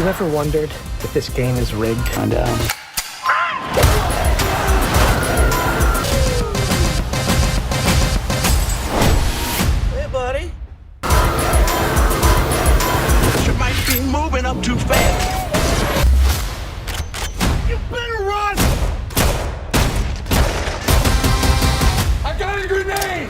you ever wondered if this game is rigged? Find out. Hey, buddy. You might be moving up too fast. You better run! I got a grenade!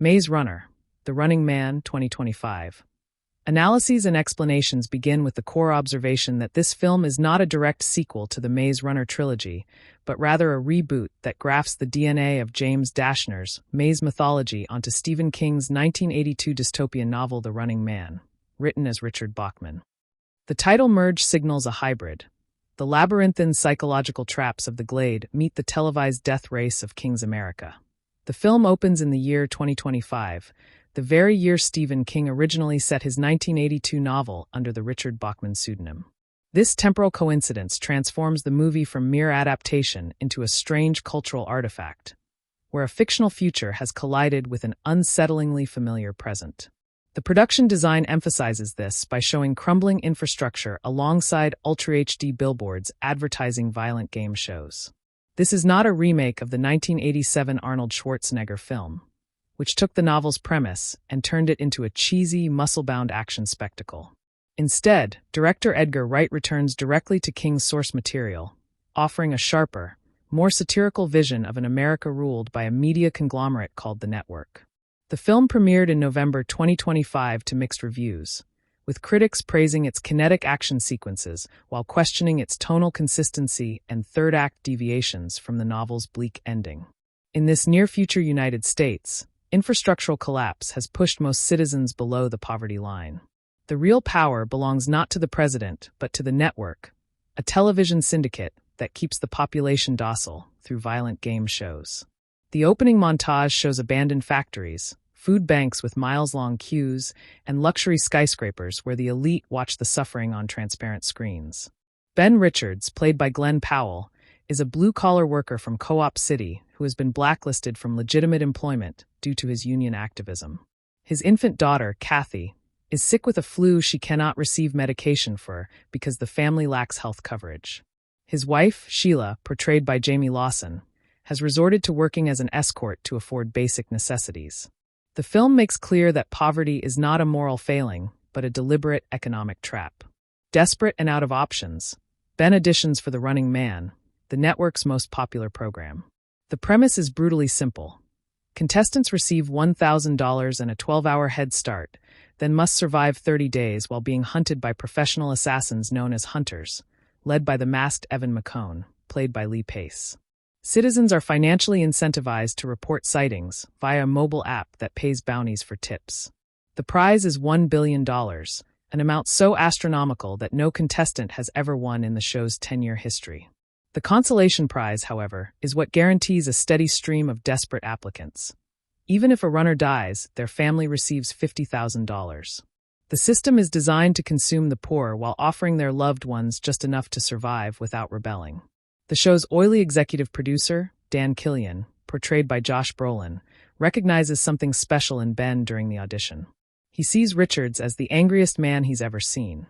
Maze Runner, The Running Man, 2025. Analyses and explanations begin with the core observation that this film is not a direct sequel to the Maze Runner trilogy, but rather a reboot that grafts the DNA of James Dashner's Maze mythology onto Stephen King's 1982 dystopian novel The Running Man, written as Richard Bachman. The title merge signals a hybrid. The labyrinthine psychological traps of the Glade meet the televised death race of King's America. The film opens in the year 2025, the very year Stephen King originally set his 1982 novel under the Richard Bachman pseudonym. This temporal coincidence transforms the movie from mere adaptation into a strange cultural artifact, where a fictional future has collided with an unsettlingly familiar present. The production design emphasizes this by showing crumbling infrastructure alongside Ultra HD billboards advertising violent game shows. This is not a remake of the 1987 Arnold Schwarzenegger film, which took the novel's premise and turned it into a cheesy, muscle-bound action spectacle. Instead, director Edgar Wright returns directly to King's source material, offering a sharper, more satirical vision of an America ruled by a media conglomerate called the Network. The film premiered in November 2025 to mixed reviews, with critics praising its kinetic action sequences while questioning its tonal consistency and third-act deviations from the novel's bleak ending. In this near-future United States, infrastructural collapse has pushed most citizens below the poverty line. The real power belongs not to the president, but to the network, a television syndicate that keeps the population docile through violent game shows. The opening montage shows abandoned factories, food banks with miles-long queues, and luxury skyscrapers where the elite watch the suffering on transparent screens. Ben Richards, played by Glen Powell, is a blue-collar worker from Co-op City who has been blacklisted from legitimate employment due to his union activism. His infant daughter, Kathy, is sick with a flu she cannot receive medication for because the family lacks health coverage. His wife, Sheila, portrayed by Jamie Lawson, has resorted to working as an escort to afford basic necessities. The film makes clear that poverty is not a moral failing, but a deliberate economic trap. Desperate and out of options, Ben auditions for The Running Man, the network's most popular program. The premise is brutally simple. Contestants receive $1,000 and a 12-hour head start, then must survive 30 days while being hunted by professional assassins known as hunters, led by the masked Evan McCone, played by Lee Pace. Citizens are financially incentivized to report sightings via a mobile app that pays bounties for tips. The prize is $1 billion, an amount so astronomical that no contestant has ever won in the show's 10-year history. The consolation prize, however, is what guarantees a steady stream of desperate applicants. Even if a runner dies, their family receives $50,000. The system is designed to consume the poor while offering their loved ones just enough to survive without rebelling. The show's oily executive producer, Dan Killian, portrayed by Josh Brolin, recognizes something special in Ben during the audition. He sees Richards as the angriest man he's ever seen.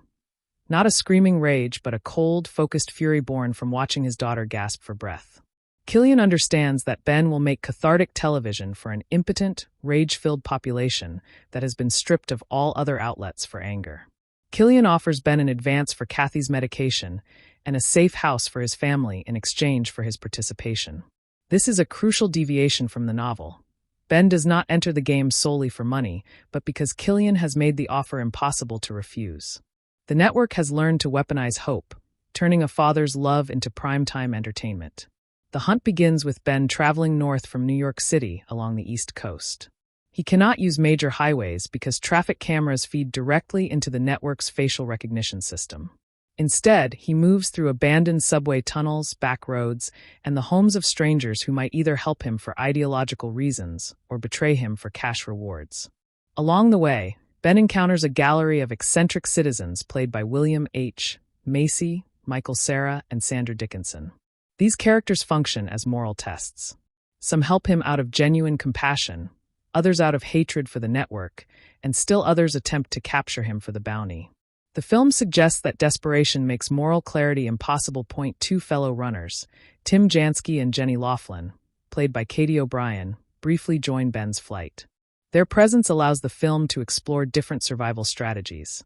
Not a screaming rage, but a cold, focused fury born from watching his daughter gasp for breath. Killian understands that Ben will make cathartic television for an impotent, rage-filled population that has been stripped of all other outlets for anger. Killian offers Ben an advance for Kathy's medication and a safe house for his family in exchange for his participation. This is a crucial deviation from the novel. Ben does not enter the game solely for money, but because Killian has made the offer impossible to refuse. The network has learned to weaponize hope, turning a father's love into primetime entertainment. The hunt begins with Ben traveling north from New York City along the East Coast. He cannot use major highways because traffic cameras feed directly into the network's facial recognition system. Instead, he moves through abandoned subway tunnels, back roads, and the homes of strangers who might either help him for ideological reasons or betray him for cash rewards. Along the way, Ben encounters a gallery of eccentric citizens played by William H. Macy, Michael Cera, and Sandra Dickinson. These characters function as moral tests. Some help him out of genuine compassion, others out of hatred for the network, and still others attempt to capture him for the bounty. The film suggests that desperation makes moral clarity impossible. Two fellow runners, Tim Jansky and Jenny Laughlin, played by Katie O'Brien, briefly join Ben's flight. Their presence allows the film to explore different survival strategies.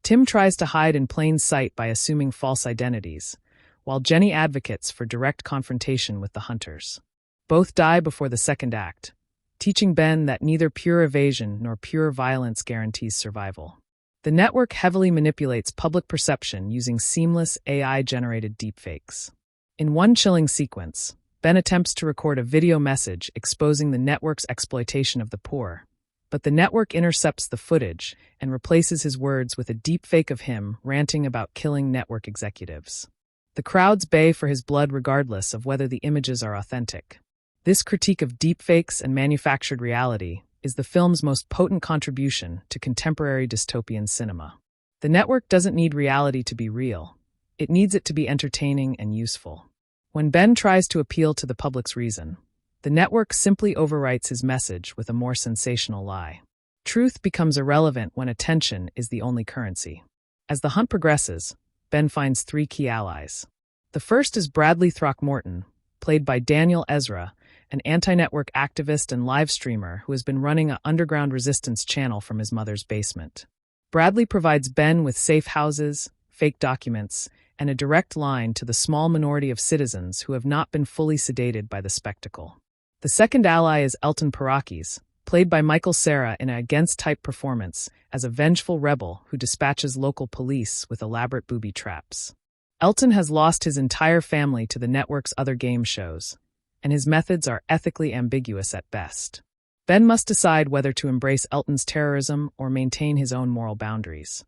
Tim tries to hide in plain sight by assuming false identities, while Jenny advocates for direct confrontation with the hunters. Both die before the second act, teaching Ben that neither pure evasion nor pure violence guarantees survival. The network heavily manipulates public perception using seamless AI-generated deepfakes. In one chilling sequence, Ben attempts to record a video message exposing the network's exploitation of the poor, but the network intercepts the footage and replaces his words with a deepfake of him ranting about killing network executives. The crowds bay for his blood regardless of whether the images are authentic. This critique of deepfakes and manufactured reality is the film's most potent contribution to contemporary dystopian cinema. The network doesn't need reality to be real. It needs it to be entertaining and useful. When Ben tries to appeal to the public's reason, the network simply overwrites his message with a more sensational lie. Truth becomes irrelevant when attention is the only currency. As the hunt progresses, Ben finds three key allies. The first is Bradley Throckmorton, played by Daniel Ezra, an anti-network activist and live streamer who has been running an underground resistance channel from his mother's basement. Bradley provides Ben with safe houses, fake documents, and a direct line to the small minority of citizens who have not been fully sedated by the spectacle. The second ally is Elton Parakis, played by Michael Cera in an against-type performance as a vengeful rebel who dispatches local police with elaborate booby traps. Elton has lost his entire family to the network's other game shows, and his methods are ethically ambiguous at best. Ben must decide whether to embrace Elton's terrorism or maintain his own moral boundaries.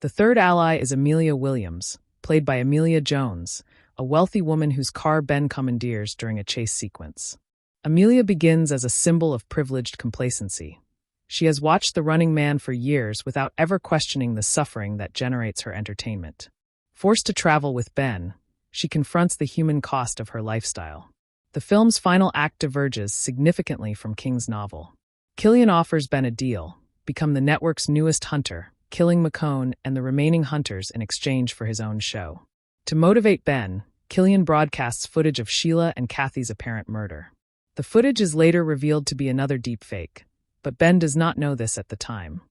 The third ally is Amelia Williams, played by Amelia Jones, a wealthy woman whose car Ben commandeers during a chase sequence. Amelia begins as a symbol of privileged complacency. She has watched The Running Man for years without ever questioning the suffering that generates her entertainment. Forced to travel with Ben, she confronts the human cost of her lifestyle. The film's final act diverges significantly from King's novel. Killian offers Ben a deal: become the network's newest hunter, killing McCone and the remaining hunters in exchange for his own show. To motivate Ben, Killian broadcasts footage of Sheila and Kathy's apparent murder. The footage is later revealed to be another deepfake, But Ben does not know this at the time.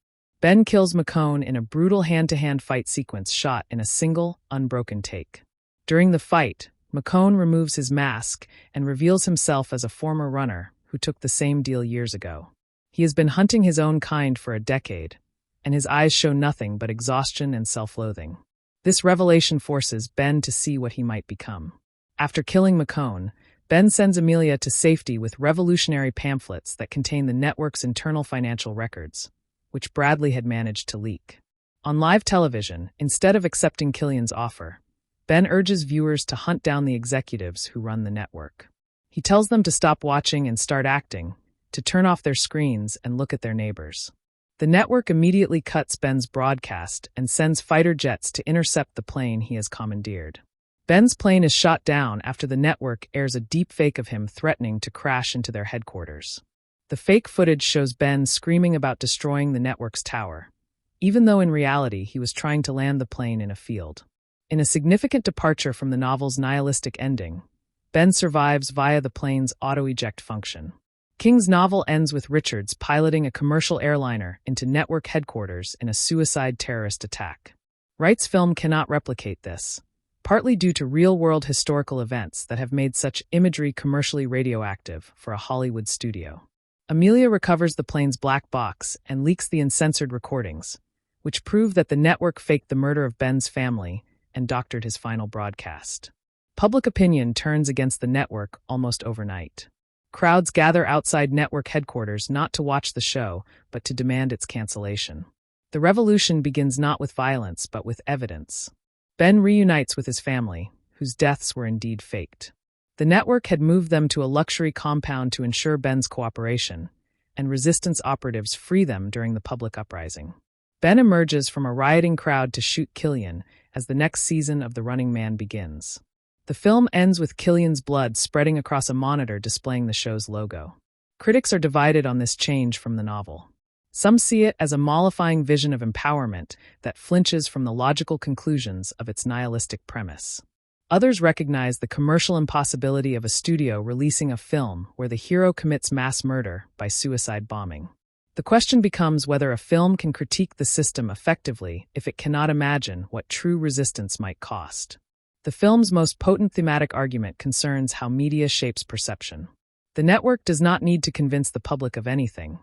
Ben kills McCone in a brutal hand-to-hand fight sequence shot in a single, unbroken take. During the fight, McCone removes his mask and reveals himself as a former runner who took the same deal years ago. He has been hunting his own kind for a decade, and his eyes show nothing but exhaustion and self-loathing. This revelation forces Ben to see what he might become. After killing McCone, Ben sends Amelia to safety with revolutionary pamphlets that contain the network's internal financial records, which Bradley had managed to leak. On live television, instead of accepting Killian's offer, Ben urges viewers to hunt down the executives who run the network. He tells them to stop watching and start acting, to turn off their screens and look at their neighbors. The network immediately cuts Ben's broadcast and sends fighter jets to intercept the plane he has commandeered. Ben's plane is shot down after the network airs a deep fake of him threatening to crash into their headquarters. The fake footage shows Ben screaming about destroying the network's tower, even though in reality he was trying to land the plane in a field. In a significant departure from the novel's nihilistic ending, Ben survives via the plane's auto-eject function. King's novel ends with Richards piloting a commercial airliner into network headquarters in a suicide terrorist attack. Wright's film cannot replicate this, partly due to real-world historical events that have made such imagery commercially radioactive for a Hollywood studio. Amelia recovers the plane's black box and leaks the uncensored recordings, which prove that the network faked the murder of Ben's family and doctored his final broadcast. Public opinion turns against the network almost overnight. Crowds gather outside network headquarters not to watch the show, but to demand its cancellation. The revolution begins not with violence, but with evidence. Ben reunites with his family, whose deaths were indeed faked. The network had moved them to a luxury compound to ensure Ben's cooperation, and resistance operatives free them during the public uprising. Ben emerges from a rioting crowd to shoot Killian as the next season of The Running Man begins. The film ends with Killian's blood spreading across a monitor displaying the show's logo. Critics are divided on this change from the novel. Some see it as a mollifying vision of empowerment that flinches from the logical conclusions of its nihilistic premise. Others recognize the commercial impossibility of a studio releasing a film where the hero commits mass murder by suicide bombing. The question becomes whether a film can critique the system effectively if it cannot imagine what true resistance might cost. The film's most potent thematic argument concerns how media shapes perception. The network does not need to convince the public of anything.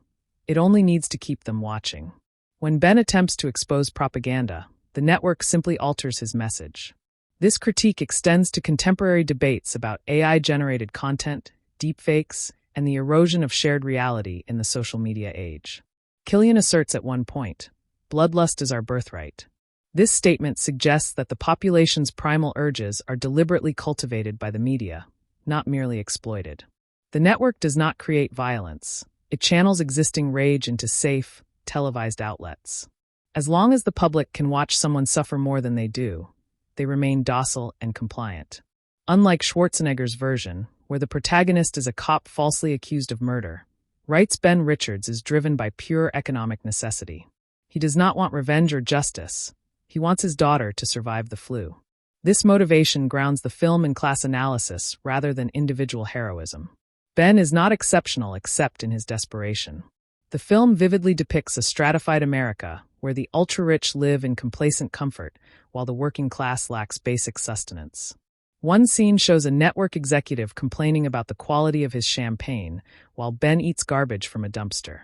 It only needs to keep them watching. When Ben attempts to expose propaganda, the network simply alters his message. This critique extends to contemporary debates about AI-generated content, deepfakes, and the erosion of shared reality in the social media age. Killian asserts at one point, "Bloodlust is our birthright." This statement suggests that the population's primal urges are deliberately cultivated by the media, not merely exploited. The network does not create violence. It channels existing rage into safe, televised outlets. As long as the public can watch someone suffer more than they do, they remain docile and compliant. Unlike Schwarzenegger's version, where the protagonist is a cop falsely accused of murder, Wright's Ben Richards is driven by pure economic necessity. He does not want revenge or justice. He wants his daughter to survive the flu. This motivation grounds the film in class analysis rather than individual heroism. Ben is not exceptional except in his desperation. The film vividly depicts a stratified America where the ultra-rich live in complacent comfort while the working class lacks basic sustenance. One scene shows a network executive complaining about the quality of his champagne while Ben eats garbage from a dumpster.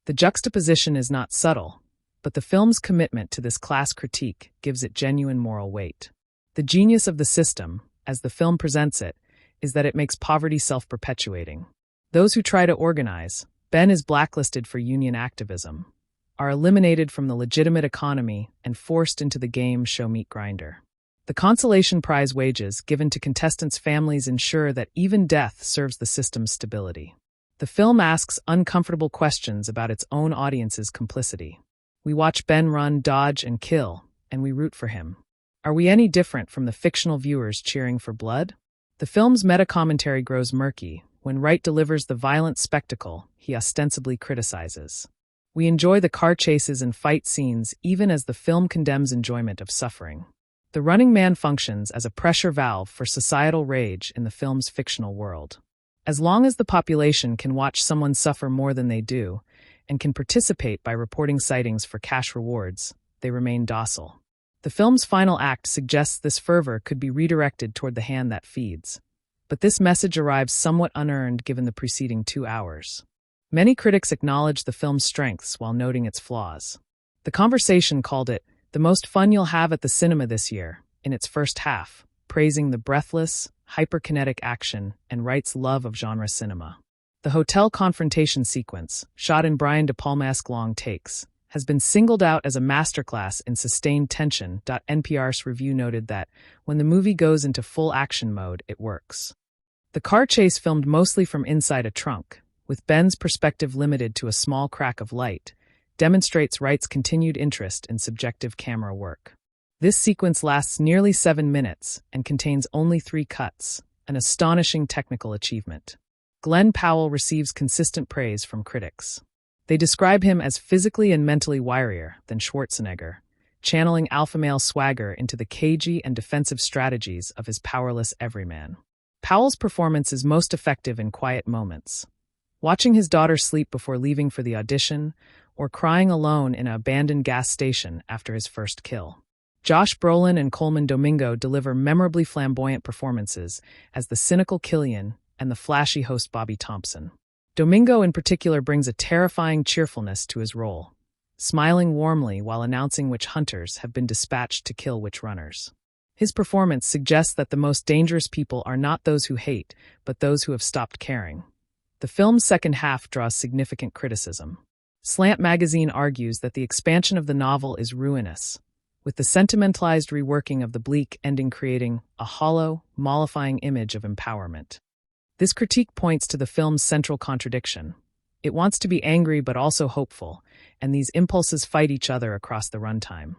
The juxtaposition is not subtle, but the film's commitment to this class critique gives it genuine moral weight. The genius of the system, as the film presents it, is that it makes poverty self-perpetuating. Those who try to organize, Ben is blacklisted for union activism, are eliminated from the legitimate economy and forced into the game show meat grinder. The consolation prize wages given to contestants' families ensure that even death serves the system's stability. The film asks uncomfortable questions about its own audience's complicity. We watch Ben run, dodge, and kill, and we root for him. Are we any different from the fictional viewers cheering for blood? The film's meta-commentary grows murky when Wright delivers the violent spectacle he ostensibly criticizes. We enjoy the car chases and fight scenes even as the film condemns enjoyment of suffering. The Running Man functions as a pressure valve for societal rage in the film's fictional world. As long as the population can watch someone suffer more than they do, and can participate by reporting sightings for cash rewards, they remain docile. The film's final act suggests this fervor could be redirected toward the hand that feeds. But this message arrives somewhat unearned given the preceding 2 hours. Many critics acknowledge the film's strengths while noting its flaws. The Conversation called it the most fun you'll have at the cinema this year, in its first half, praising the breathless, hyperkinetic action and Wright's love of genre cinema. The hotel confrontation sequence, shot in Brian De Palma-esque long takes, has been singled out as a masterclass in sustained tension. NPR's review noted that, when the movie goes into full action mode, it works. The car chase, filmed mostly from inside a trunk, with Ben's perspective limited to a small crack of light, demonstrates Wright's continued interest in subjective camera work. This sequence lasts nearly 7 minutes and contains only 3 cuts, an astonishing technical achievement. Glen Powell receives consistent praise from critics. They describe him as physically and mentally wirier than Schwarzenegger, channeling alpha male swagger into the cagey and defensive strategies of his powerless everyman. Powell's performance is most effective in quiet moments. Watching his daughter sleep before leaving for the audition, or crying alone in an abandoned gas station after his first kill. Josh Brolin and Coleman Domingo deliver memorably flamboyant performances as the cynical Killian and the flashy host Bobby Thompson. Domingo in particular brings a terrifying cheerfulness to his role, smiling warmly while announcing which hunters have been dispatched to kill which runners. His performance suggests that the most dangerous people are not those who hate, but those who have stopped caring. The film's second half draws significant criticism. Slant magazine argues that the expansion of the novel is ruinous, with the sentimentalized reworking of the bleak ending creating a hollow, mollifying image of empowerment. This critique points to the film's central contradiction. It wants to be angry but also hopeful, and these impulses fight each other across the runtime.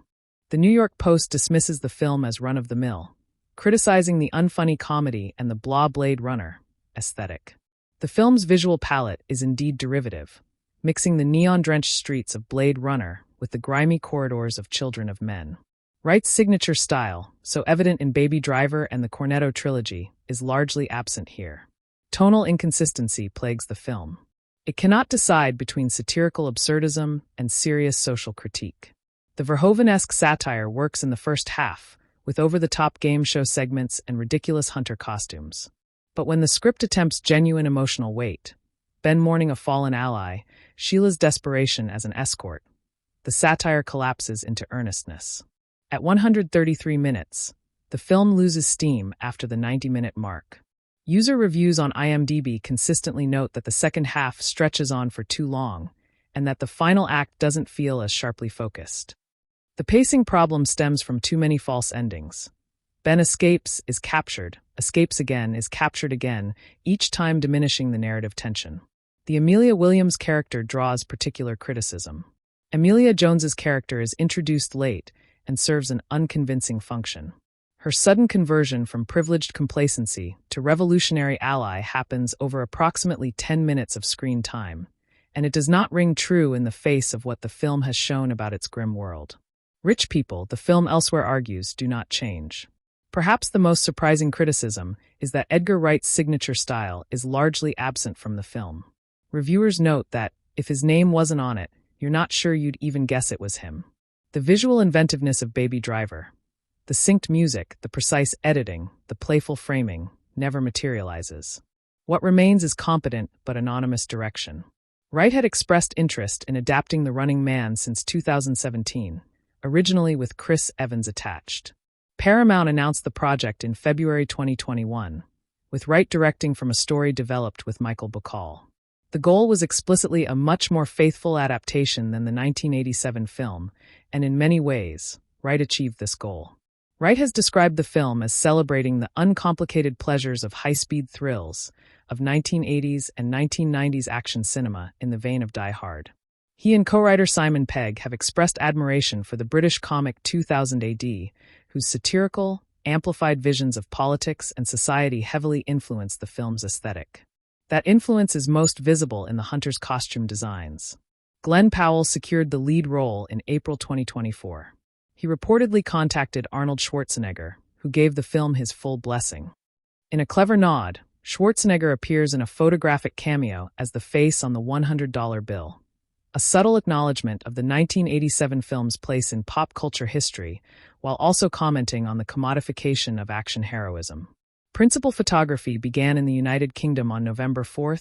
The New York Post dismisses the film as run-of-the-mill, criticizing the unfunny comedy and the blah Blade Runner aesthetic. The film's visual palette is indeed derivative, mixing the neon-drenched streets of Blade Runner with the grimy corridors of Children of Men. Wright's signature style, so evident in Baby Driver and the Cornetto trilogy, is largely absent here. Tonal inconsistency plagues the film. It cannot decide between satirical absurdism and serious social critique. The Verhoeven-esque satire works in the first half, with over-the-top game show segments and ridiculous hunter costumes. But when the script attempts genuine emotional weight, Ben mourning a fallen ally, Sheila's desperation as an escort, the satire collapses into earnestness. At 133 minutes, the film loses steam after the 90-minute mark. User reviews on IMDb consistently note that the second half stretches on for too long, and that the final act doesn't feel as sharply focused. The pacing problem stems from too many false endings. Ben escapes, is captured, escapes again, is captured again, each time diminishing the narrative tension. The Amelia Williams character draws particular criticism. Amelia Jones's character is introduced late and serves an unconvincing function. Her sudden conversion from privileged complacency to revolutionary ally happens over approximately 10 minutes of screen time, and it does not ring true in the face of what the film has shown about its grim world. Rich people, the film elsewhere argues, do not change. Perhaps the most surprising criticism is that Edgar Wright's signature style is largely absent from the film. Reviewers note that, if his name wasn't on it, you're not sure you'd even guess it was him. The visual inventiveness of Baby Driver, the synced music, the precise editing, the playful framing, never materializes. What remains is competent but anonymous direction. Wright had expressed interest in adapting The Running Man since 2017, originally with Chris Evans attached. Paramount announced the project in February 2021, with Wright directing from a story developed with Michael Bacall. The goal was explicitly a much more faithful adaptation than the 1987 film, and in many ways, Wright achieved this goal. Wright has described the film as celebrating the uncomplicated pleasures of high-speed thrills of 1980s and 1990s action cinema in the vein of Die Hard. He and co-writer Simon Pegg have expressed admiration for the British comic 2000 AD, whose satirical, amplified visions of politics and society heavily influenced the film's aesthetic. That influence is most visible in the hunter's costume designs. Glen Powell secured the lead role in April 2024. He reportedly contacted Arnold Schwarzenegger, who gave the film his full blessing. In a clever nod, Schwarzenegger appears in a photographic cameo as the face on the $100 bill. a subtle acknowledgement of the 1987 film's place in pop culture history, while also commenting on the commodification of action heroism. Principal photography began in the United Kingdom on November 4,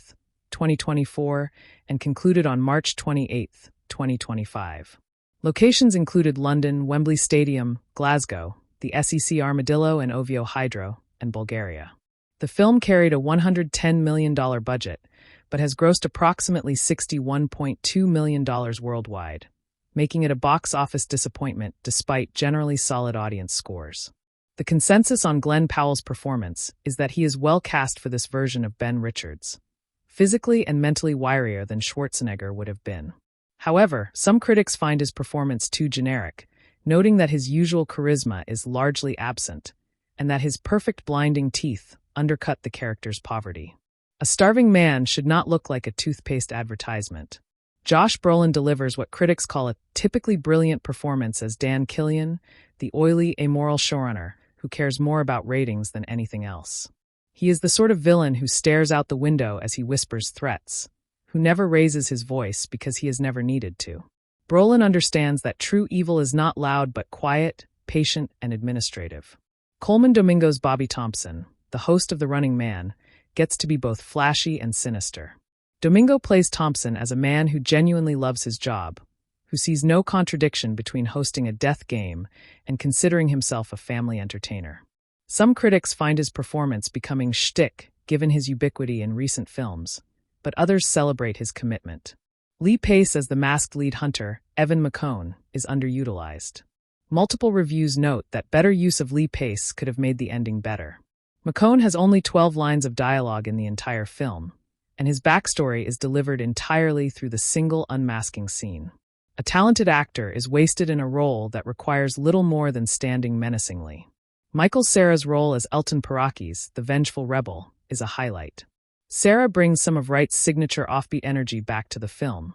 2024, and concluded on March 28, 2025. Locations included London, Wembley Stadium, Glasgow, the SEC Armadillo and Ovio Hydro, and Bulgaria. The film carried a $110 million budget, but has grossed approximately $61.2 million worldwide, making it a box office disappointment despite generally solid audience scores. The consensus on Glen Powell's performance is that he is well cast for this version of Ben Richards, physically and mentally wirier than Schwarzenegger would have been. However, some critics find his performance too generic, noting that his usual charisma is largely absent, and that his perfect blinding teeth undercut the character's poverty. A starving man should not look like a toothpaste advertisement. Josh Brolin delivers what critics call a typically brilliant performance as Dan Killian, the oily, amoral showrunner who cares more about ratings than anything else. He is the sort of villain who stares out the window as he whispers threats, who never raises his voice because he has never needed to. Brolin understands that true evil is not loud but quiet, patient, and administrative. Coleman Domingo's Bobby Thompson, the host of The Running Man, gets to be both flashy and sinister. Domingo plays Thompson as a man who genuinely loves his job, who sees no contradiction between hosting a death game and considering himself a family entertainer. Some critics find his performance becoming shtick given his ubiquity in recent films, but others celebrate his commitment. Lee Pace as the masked lead hunter, Evan McCone, is underutilized. Multiple reviews note that better use of Lee Pace could have made the ending better. McCone has only 12 lines of dialogue in the entire film, and his backstory is delivered entirely through the single unmasking scene. A talented actor is wasted in a role that requires little more than standing menacingly. Michael Cera's role as Elton Parakis, the vengeful rebel, is a highlight. Cera brings some of Wright's signature offbeat energy back to the film,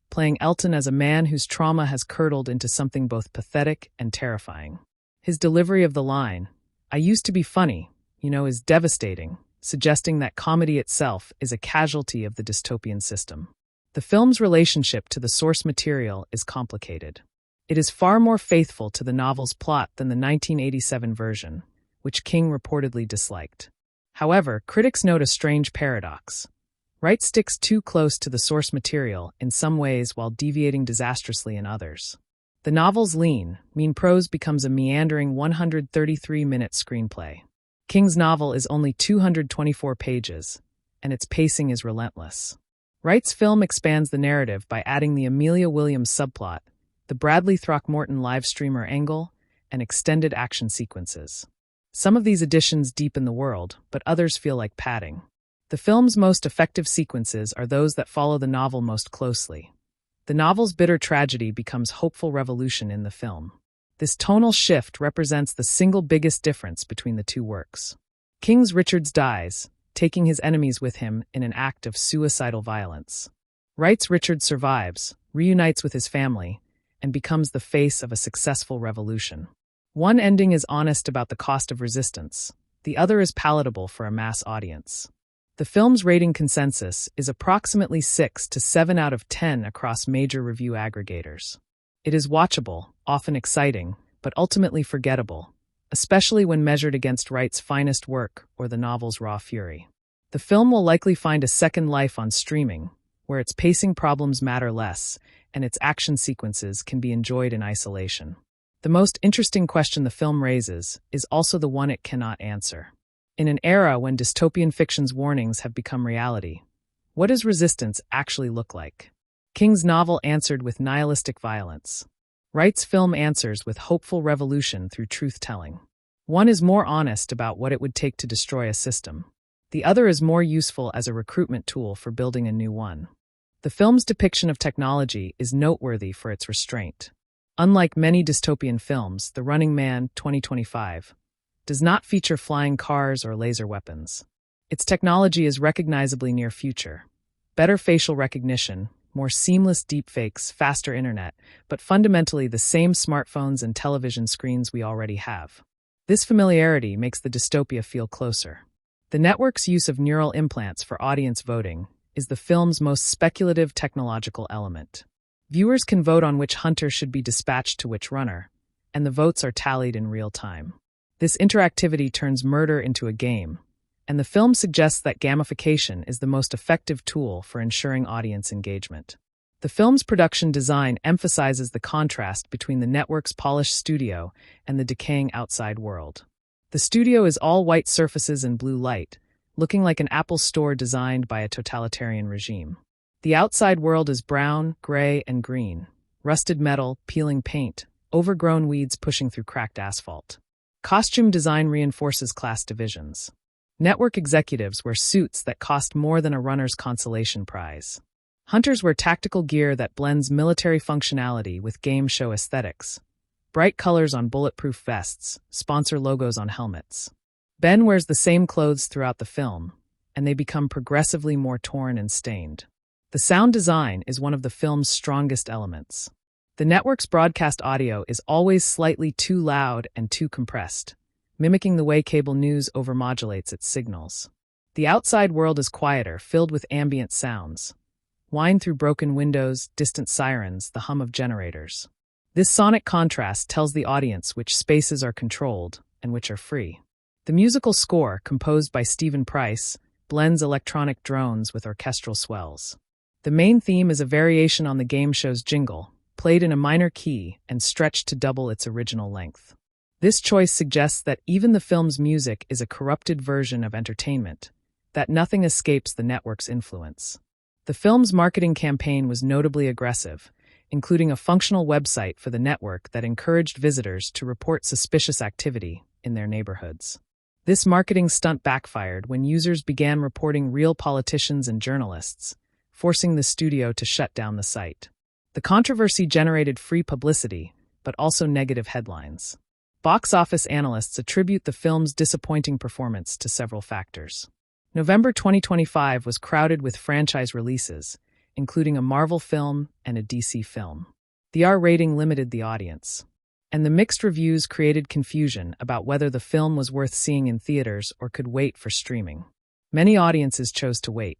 playing Elton as a man whose trauma has curdled into something both pathetic and terrifying. His delivery of the line, "I used to be funny," is devastating, suggesting that comedy itself is a casualty of the dystopian system. The film's relationship to the source material is complicated. It is far more faithful to the novel's plot than the 1987 version, which King reportedly disliked. However, critics note a strange paradox. Wright sticks too close to the source material in some ways while deviating disastrously in others. The novel's lean, mean prose becomes a meandering 133-minute screenplay. King's novel is only 224 pages, and its pacing is relentless. Wright's film expands the narrative by adding the Amelia Williams subplot, the Bradley Throckmorton live streamer angle, and extended action sequences. Some of these additions deepen the world, but others feel like padding. The film's most effective sequences are those that follow the novel most closely. The novel's bitter tragedy becomes hopeful revolution in the film. This tonal shift represents the single biggest difference between the two works. King's Richards dies, taking his enemies with him in an act of suicidal violence. Wright's Richards survives, reunites with his family, and becomes the face of a successful revolution. One ending is honest about the cost of resistance, the other is palatable for a mass audience. The film's rating consensus is approximately 6 to 7 out of 10 across major review aggregators. It is watchable, often exciting, but ultimately forgettable, especially when measured against Wright's finest work or the novel's raw fury. The film will likely find a second life on streaming, where its pacing problems matter less and its action sequences can be enjoyed in isolation. The most interesting question the film raises is also the one it cannot answer. In an era when dystopian fiction's warnings have become reality, what does resistance actually look like? King's novel answered with nihilistic violence. Wright's film answers with hopeful revolution through truth-telling. One is more honest about what it would take to destroy a system. The other is more useful as a recruitment tool for building a new one. The film's depiction of technology is noteworthy for its restraint. Unlike many dystopian films, The Running Man 2025 does not feature flying cars or laser weapons. Its technology is recognizably near future. Better facial recognition, more seamless deepfakes, faster internet, but fundamentally the same smartphones and television screens we already have. This familiarity makes the dystopia feel closer. The network's use of neural implants for audience voting is the film's most speculative technological element. Viewers can vote on which hunter should be dispatched to which runner, and the votes are tallied in real time. This interactivity turns murder into a game, and the film suggests that gamification is the most effective tool for ensuring audience engagement. The film's production design emphasizes the contrast between the network's polished studio and the decaying outside world. The studio is all white surfaces and blue light, looking like an Apple store designed by a totalitarian regime. The outside world is brown, gray, and green, rusted metal, peeling paint, overgrown weeds pushing through cracked asphalt. Costume design reinforces class divisions. Network executives wear suits that cost more than a runner's consolation prize. Hunters wear tactical gear that blends military functionality with game show aesthetics. Bright colors on bulletproof vests, sponsor logos on helmets. Ben wears the same clothes throughout the film, and they become progressively more torn and stained. The sound design is one of the film's strongest elements. The network's broadcast audio is always slightly too loud and too compressed, mimicking the way cable news overmodulates its signals. The outside world is quieter, filled with ambient sounds. Whine through broken windows, distant sirens, the hum of generators. This sonic contrast tells the audience which spaces are controlled and which are free. The musical score, composed by Stephen Price, blends electronic drones with orchestral swells. The main theme is a variation on the game show's jingle, played in a minor key and stretched to double its original length. This choice suggests that even the film's music is a corrupted version of entertainment, that nothing escapes the network's influence. The film's marketing campaign was notably aggressive, including a functional website for the network that encouraged visitors to report suspicious activity in their neighborhoods. This marketing stunt backfired when users began reporting real politicians and journalists, forcing the studio to shut down the site. The controversy generated free publicity, but also negative headlines. Box office analysts attribute the film's disappointing performance to several factors. November 2025 was crowded with franchise releases, including a Marvel film and a DC film. The R rating limited the audience, and the mixed reviews created confusion about whether the film was worth seeing in theaters or could wait for streaming. Many audiences chose to wait.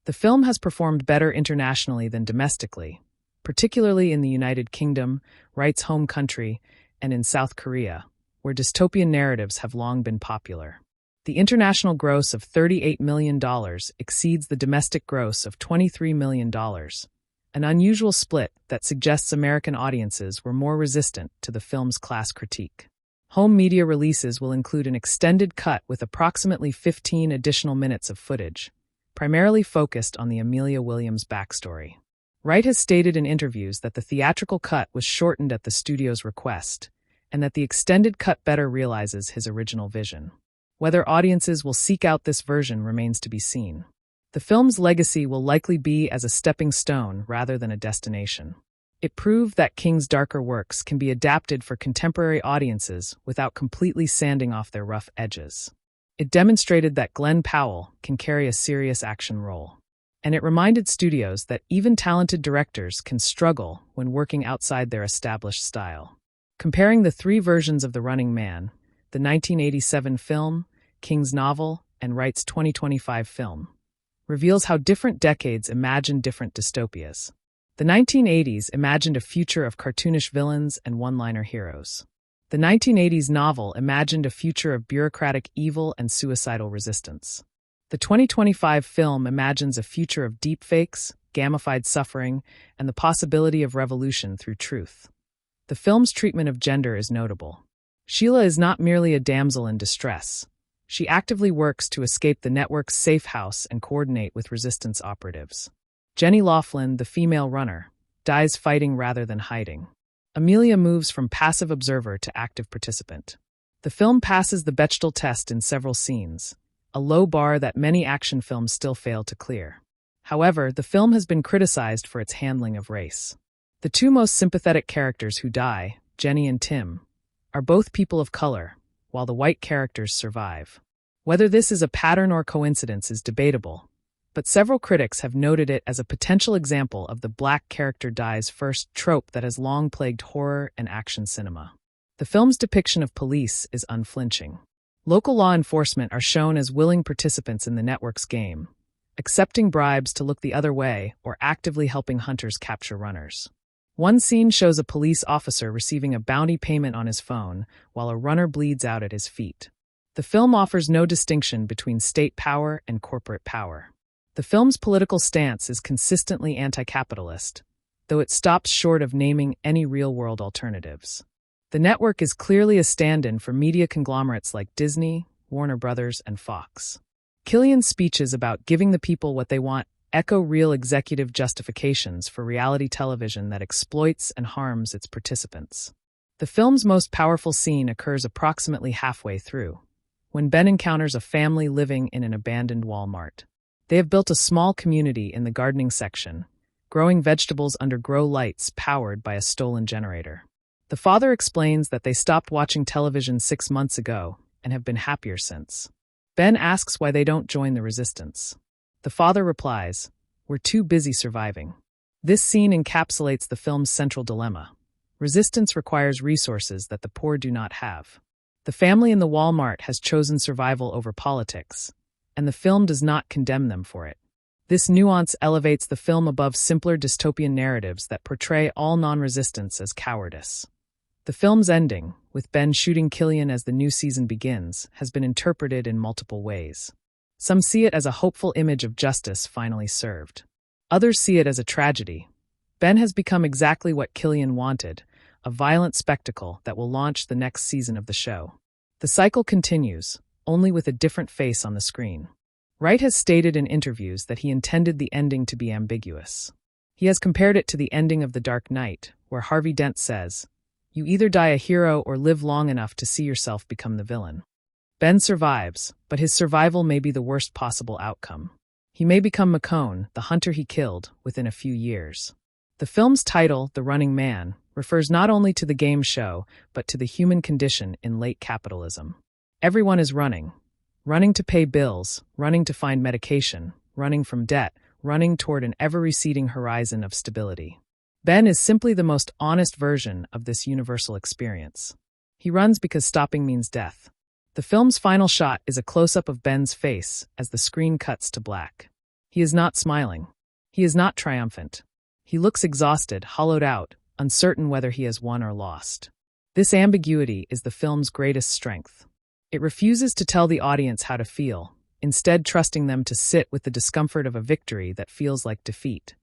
The film has performed better internationally than domestically, particularly in the United Kingdom, Wright's home country, and in South Korea, where dystopian narratives have long been popular. The international gross of $38 million exceeds the domestic gross of $23 million, an unusual split that suggests American audiences were more resistant to the film's class critique. Home media releases will include an extended cut with approximately 15 additional minutes of footage, primarily focused on the Amelia Williams backstory. Wright has stated in interviews that the theatrical cut was shortened at the studio's request, and that the extended cut better realizes his original vision. Whether audiences will seek out this version remains to be seen. The film's legacy will likely be as a stepping stone rather than a destination. It proved that King's darker works can be adapted for contemporary audiences without completely sanding off their rough edges. It demonstrated that Glen Powell can carry a serious action role. And it reminded studios that even talented directors can struggle when working outside their established style. Comparing the three versions of The Running Man, the 1987 film, King's novel, and Wright's 2025 film, reveals how different decades imagined different dystopias. The 1980s imagined a future of cartoonish villains and one-liner heroes. The 1980s novel imagined a future of bureaucratic evil and suicidal resistance. The 2025 film imagines a future of deepfakes, gamified suffering, and the possibility of revolution through truth. The film's treatment of gender is notable. Sheila is not merely a damsel in distress. She actively works to escape the network's safe house and coordinate with resistance operatives. Jenny Laughlin, the female runner, dies fighting rather than hiding. Amelia moves from passive observer to active participant. The film passes the Bechdel test in several scenes, a low bar that many action films still fail to clear. However, the film has been criticized for its handling of race. The two most sympathetic characters who die, Jenny and Tim, are both people of color, while the white characters survive. Whether this is a pattern or coincidence is debatable, but several critics have noted it as a potential example of the black character dies first trope that has long plagued horror and action cinema. The film's depiction of police is unflinching. Local law enforcement are shown as willing participants in the network's game, accepting bribes to look the other way or actively helping hunters capture runners. One scene shows a police officer receiving a bounty payment on his phone while a runner bleeds out at his feet. The film offers no distinction between state power and corporate power. The film's political stance is consistently anti-capitalist, though it stops short of naming any real-world alternatives. The network is clearly a stand-in for media conglomerates like Disney, Warner Brothers, and Fox. Killian's speeches about giving the people what they want echo real executive justifications for reality television that exploits and harms its participants. The film's most powerful scene occurs approximately halfway through, when Ben encounters a family living in an abandoned Walmart. They have built a small community in the gardening section, growing vegetables under grow lights powered by a stolen generator. The father explains that they stopped watching television 6 months ago and have been happier since. Ben asks why they don't join the resistance. The father replies, "We're too busy surviving." This scene encapsulates the film's central dilemma. Resistance requires resources that the poor do not have. The family in the Walmart has chosen survival over politics, and the film does not condemn them for it. This nuance elevates the film above simpler dystopian narratives that portray all non-resistance as cowardice. The film's ending, with Ben shooting Killian as the new season begins, has been interpreted in multiple ways. Some see it as a hopeful image of justice finally served. Others see it as a tragedy. Ben has become exactly what Killian wanted, a violent spectacle that will launch the next season of the show. The cycle continues, only with a different face on the screen. Wright has stated in interviews that he intended the ending to be ambiguous. He has compared it to the ending of The Dark Knight, where Harvey Dent says, "You either die a hero or live long enough to see yourself become the villain." Ben survives, but his survival may be the worst possible outcome. He may become McCone, the hunter he killed, within a few years. The film's title, The Running Man, refers not only to the game show, but to the human condition in late capitalism. Everyone is running. Running to pay bills, running to find medication, running from debt, running toward an ever-receding horizon of stability. Ben is simply the most honest version of this universal experience. He runs because stopping means death. The film's final shot is a close-up of Ben's face as the screen cuts to black. He is not smiling. He is not triumphant. He looks exhausted, hollowed out, uncertain whether he has won or lost. This ambiguity is the film's greatest strength. It refuses to tell the audience how to feel, instead trusting them to sit with the discomfort of a victory that feels like defeat.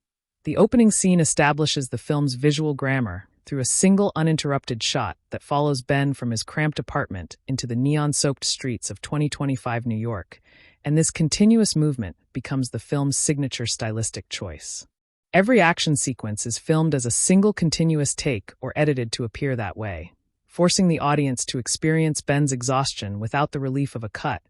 The opening scene establishes the film's visual grammar through a single uninterrupted shot that follows Ben from his cramped apartment into the neon-soaked streets of 2025 New York, and this continuous movement becomes the film's signature stylistic choice. Every action sequence is filmed as a single continuous take or edited to appear that way, forcing the audience to experience Ben's exhaustion without the relief of a cut,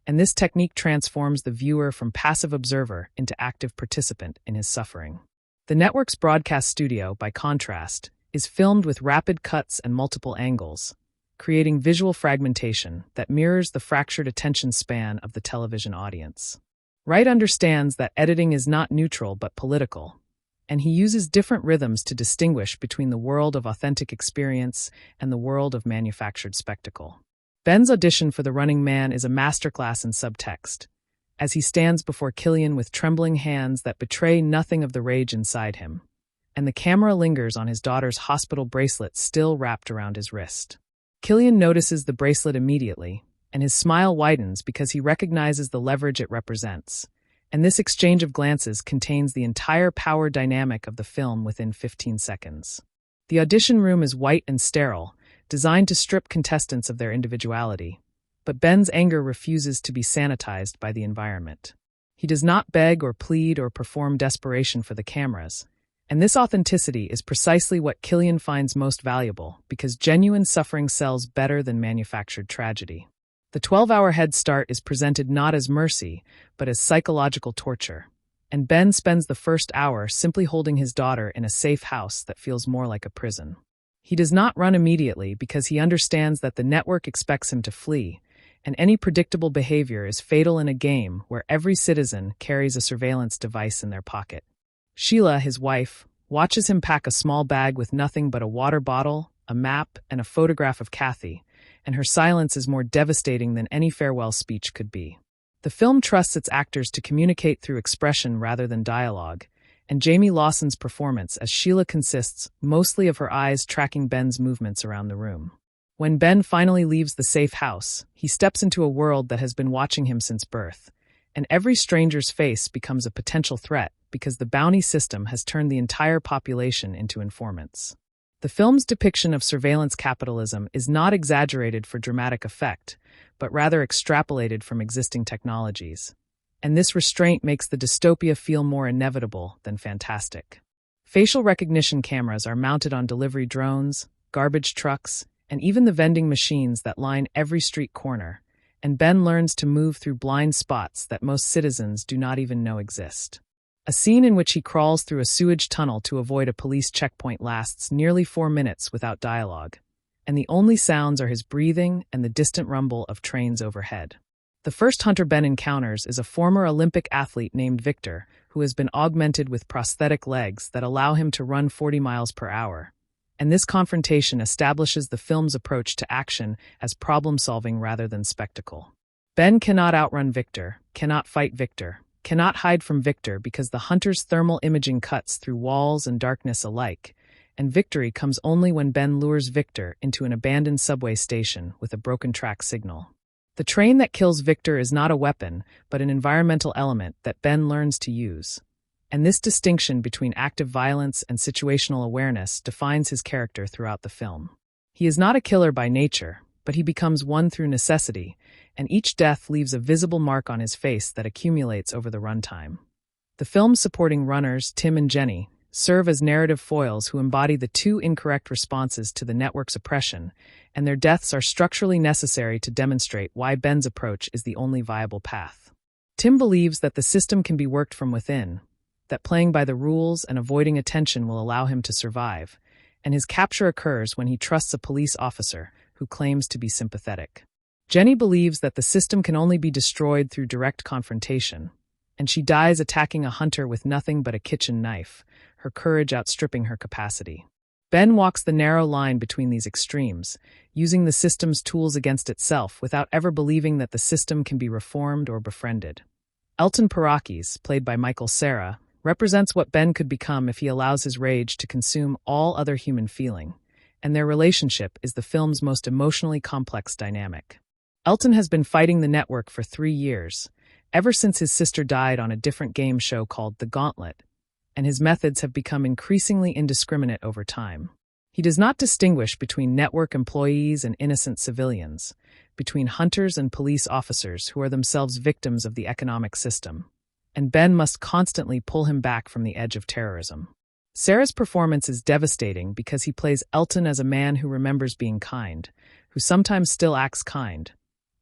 and this technique transforms the viewer from passive observer into active participant in his suffering. The network's broadcast studio, by contrast, is filmed with rapid cuts and multiple angles, creating visual fragmentation that mirrors the fractured attention span of the television audience. Wright understands that editing is not neutral but political, and he uses different rhythms to distinguish between the world of authentic experience and the world of manufactured spectacle. Ben's audition for The Running Man is a masterclass in subtext, as he stands before Killian with trembling hands that betray nothing of the rage inside him, and the camera lingers on his daughter's hospital bracelet still wrapped around his wrist. Killian notices the bracelet immediately, and his smile widens because he recognizes the leverage it represents, and this exchange of glances contains the entire power dynamic of the film within 15 seconds. The audition room is white and sterile, designed to strip contestants of their individuality, but Ben's anger refuses to be sanitized by the environment. He does not beg or plead or perform desperation for the cameras, and this authenticity is precisely what Killian finds most valuable because genuine suffering sells better than manufactured tragedy. The 12-hour head start is presented not as mercy, but as psychological torture, and Ben spends the first hour simply holding his daughter in a safe house that feels more like a prison. He does not run immediately because he understands that the network expects him to flee, and any predictable behavior is fatal in a game where every citizen carries a surveillance device in their pocket. Sheila, his wife, watches him pack a small bag with nothing but a water bottle, a map, and a photograph of Kathy, and her silence is more devastating than any farewell speech could be. The film trusts its actors to communicate through expression rather than dialogue, and Jamie Lawson's performance as Sheila consists mostly of her eyes tracking Ben's movements around the room. When Ben finally leaves the safe house, he steps into a world that has been watching him since birth, and every stranger's face becomes a potential threat because the bounty system has turned the entire population into informants. The film's depiction of surveillance capitalism is not exaggerated for dramatic effect, but rather extrapolated from existing technologies. And this restraint makes the dystopia feel more inevitable than fantastic. Facial recognition cameras are mounted on delivery drones, garbage trucks, and even the vending machines that line every street corner, and Ben learns to move through blind spots that most citizens do not even know exist. A scene in which he crawls through a sewage tunnel to avoid a police checkpoint lasts nearly 4 minutes without dialogue, and the only sounds are his breathing and the distant rumble of trains overhead. The first hunter Ben encounters is a former Olympic athlete named Victor, who has been augmented with prosthetic legs that allow him to run 40 miles per hour. And this confrontation establishes the film's approach to action as problem-solving rather than spectacle. Ben cannot outrun Victor, cannot fight Victor, cannot hide from Victor because the hunter's thermal imaging cuts through walls and darkness alike, and victory comes only when Ben lures Victor into an abandoned subway station with a broken track signal. The train that kills Victor is not a weapon, but an environmental element that Ben learns to use. And this distinction between active violence and situational awareness defines his character throughout the film. He is not a killer by nature, but he becomes one through necessity, and each death leaves a visible mark on his face that accumulates over the runtime. The film's supporting runners, Tim and Jenny, serve as narrative foils who embody the two incorrect responses to the network's oppression, and their deaths are structurally necessary to demonstrate why Ben's approach is the only viable path. Tim believes that the system can be worked from within, that playing by the rules and avoiding attention will allow him to survive, and his capture occurs when he trusts a police officer who claims to be sympathetic. Jenny believes that the system can only be destroyed through direct confrontation, and she dies attacking a hunter with nothing but a kitchen knife, her courage outstripping her capacity. Ben walks the narrow line between these extremes, using the system's tools against itself without ever believing that the system can be reformed or befriended. Elton Parakis, played by Michael Cera, represents what Ben could become if he allows his rage to consume all other human feeling, and their relationship is the film's most emotionally complex dynamic. Elton has been fighting the network for 3 years, ever since his sister died on a different game show called The Gauntlet, and his methods have become increasingly indiscriminate over time. He does not distinguish between network employees and innocent civilians, between hunters and police officers who are themselves victims of the economic system, and Ben must constantly pull him back from the edge of terrorism. Sarah's performance is devastating because he plays Elton as a man who remembers being kind, who sometimes still acts kind,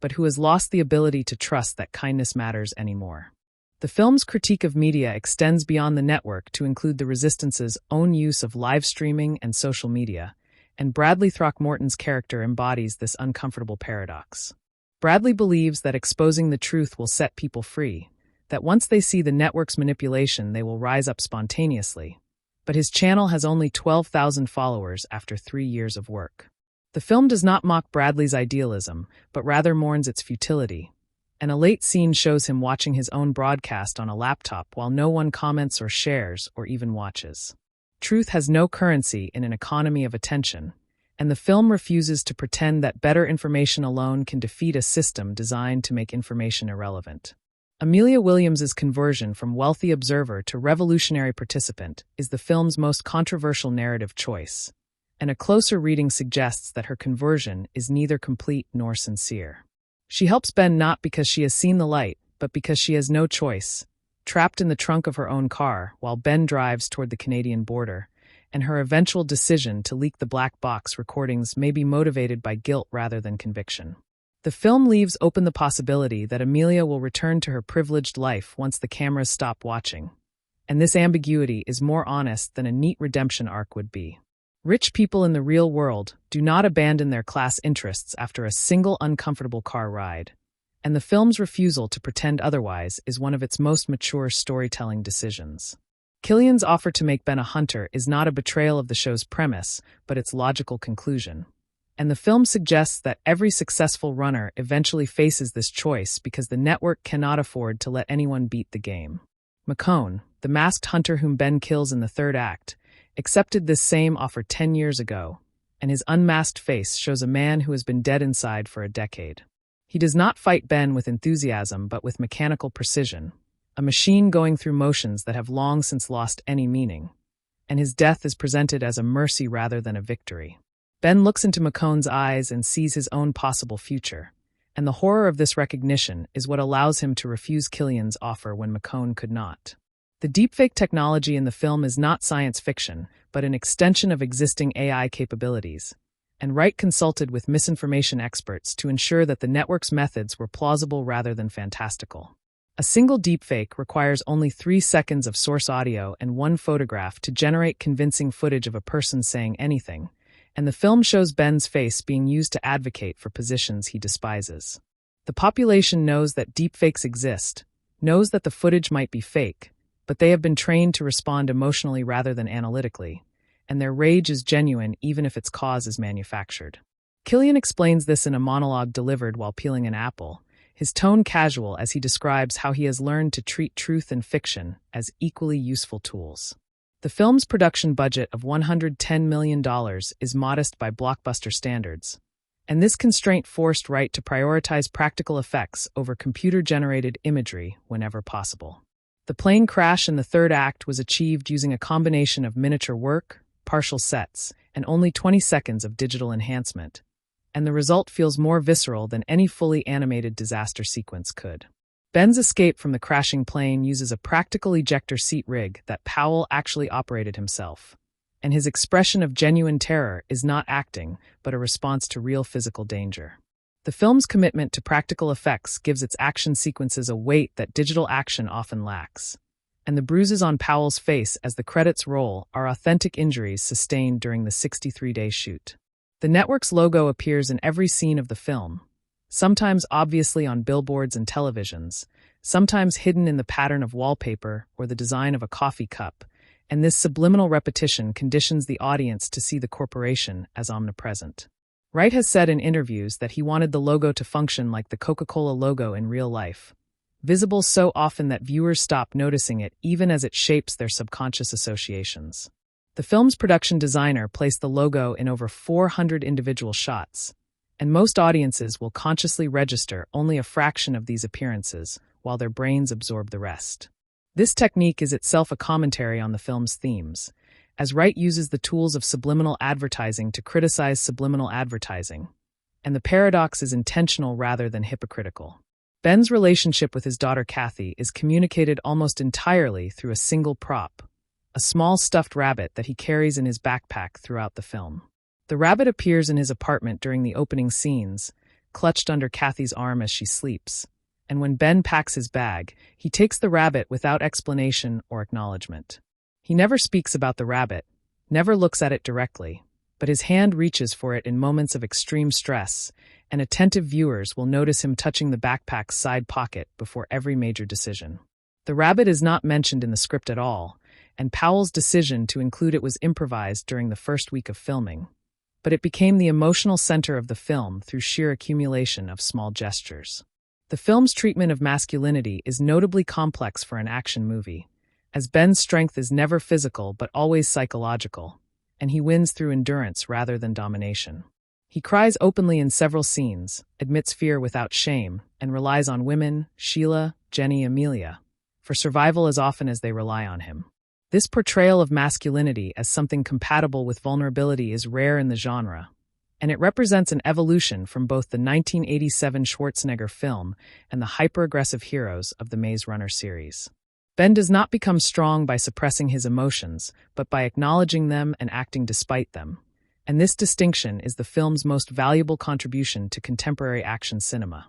but who has lost the ability to trust that kindness matters anymore. The film's critique of media extends beyond the network to include the Resistance's own use of live streaming and social media, and Bradley Throckmorton's character embodies this uncomfortable paradox. Bradley believes that exposing the truth will set people free, that once they see the network's manipulation they will rise up spontaneously, but his channel has only 12,000 followers after 3 years of work. The film does not mock Bradley's idealism, but rather mourns its futility, and a late scene shows him watching his own broadcast on a laptop while no one comments or shares or even watches. Truth has no currency in an economy of attention, and the film refuses to pretend that better information alone can defeat a system designed to make information irrelevant. Amelia Williams's conversion from wealthy observer to revolutionary participant is the film's most controversial narrative choice, and a closer reading suggests that her conversion is neither complete nor sincere. She helps Ben not because she has seen the light, but because she has no choice, trapped in the trunk of her own car while Ben drives toward the Canadian border, and her eventual decision to leak the black box recordings may be motivated by guilt rather than conviction. The film leaves open the possibility that Amelia will return to her privileged life once the cameras stop watching, and this ambiguity is more honest than a neat redemption arc would be. Rich people in the real world do not abandon their class interests after a single uncomfortable car ride, and the film's refusal to pretend otherwise is one of its most mature storytelling decisions. Killian's offer to make Ben a hunter is not a betrayal of the show's premise, but its logical conclusion. And the film suggests that every successful runner eventually faces this choice because the network cannot afford to let anyone beat the game. McCone, the masked hunter whom Ben kills in the third act, accepted this same offer 10 years ago, and his unmasked face shows a man who has been dead inside for a decade. He does not fight Ben with enthusiasm but with mechanical precision, a machine going through motions that have long since lost any meaning, and his death is presented as a mercy rather than a victory. Ben looks into McCone's eyes and sees his own possible future, and the horror of this recognition is what allows him to refuse Killian's offer when McCone could not. The deepfake technology in the film is not science fiction, but an extension of existing AI capabilities, and Wright consulted with misinformation experts to ensure that the network's methods were plausible rather than fantastical. A single deepfake requires only 3 seconds of source audio and 1 photograph to generate convincing footage of a person saying anything, and the film shows Ben's face being used to advocate for positions he despises. The population knows that deepfakes exist, knows that the footage might be fake, but they have been trained to respond emotionally rather than analytically, and their rage is genuine even if its cause is manufactured. Killian explains this in a monologue delivered while peeling an apple, his tone casual as he describes how he has learned to treat truth and fiction as equally useful tools. The film's production budget of $110 million is modest by blockbuster standards, and this constraint forced Wright to prioritize practical effects over computer-generated imagery whenever possible. The plane crash in the third act was achieved using a combination of miniature work, partial sets, and only 20 seconds of digital enhancement, and the result feels more visceral than any fully animated disaster sequence could. Ben's escape from the crashing plane uses a practical ejector seat rig that Powell actually operated himself, and his expression of genuine terror is not acting, but a response to real physical danger. The film's commitment to practical effects gives its action sequences a weight that digital action often lacks, and the bruises on Powell's face as the credits roll are authentic injuries sustained during the 63-day shoot. The network's logo appears in every scene of the film, sometimes obviously on billboards and televisions, sometimes hidden in the pattern of wallpaper or the design of a coffee cup, and this subliminal repetition conditions the audience to see the corporation as omnipresent. Wright has said in interviews that he wanted the logo to function like the Coca-Cola logo in real life, visible so often that viewers stop noticing it even as it shapes their subconscious associations. The film's production designer placed the logo in over 400 individual shots, and most audiences will consciously register only a fraction of these appearances, while their brains absorb the rest. This technique is itself a commentary on the film's themes, as Wright uses the tools of subliminal advertising to criticize subliminal advertising, and the paradox is intentional rather than hypocritical. Ben's relationship with his daughter Kathy is communicated almost entirely through a single prop, a small stuffed rabbit that he carries in his backpack throughout the film. The rabbit appears in his apartment during the opening scenes, clutched under Kathy's arm as she sleeps, and when Ben packs his bag, he takes the rabbit without explanation or acknowledgement. He never speaks about the rabbit, never looks at it directly, but his hand reaches for it in moments of extreme stress, and attentive viewers will notice him touching the backpack's side pocket before every major decision. The rabbit is not mentioned in the script at all, and Powell's decision to include it was improvised during the first week of filming, but it became the emotional center of the film through sheer accumulation of small gestures. The film's treatment of masculinity is notably complex for an action movie, as Ben's strength is never physical but always psychological, and he wins through endurance rather than domination. He cries openly in several scenes, admits fear without shame, and relies on women, Sheila, Jenny, Amelia, for survival as often as they rely on him. This portrayal of masculinity as something compatible with vulnerability is rare in the genre, and it represents an evolution from both the 1987 Schwarzenegger film and the hyper-aggressive heroes of the Maze Runner series. Ben does not become strong by suppressing his emotions, but by acknowledging them and acting despite them, and this distinction is the film's most valuable contribution to contemporary action cinema.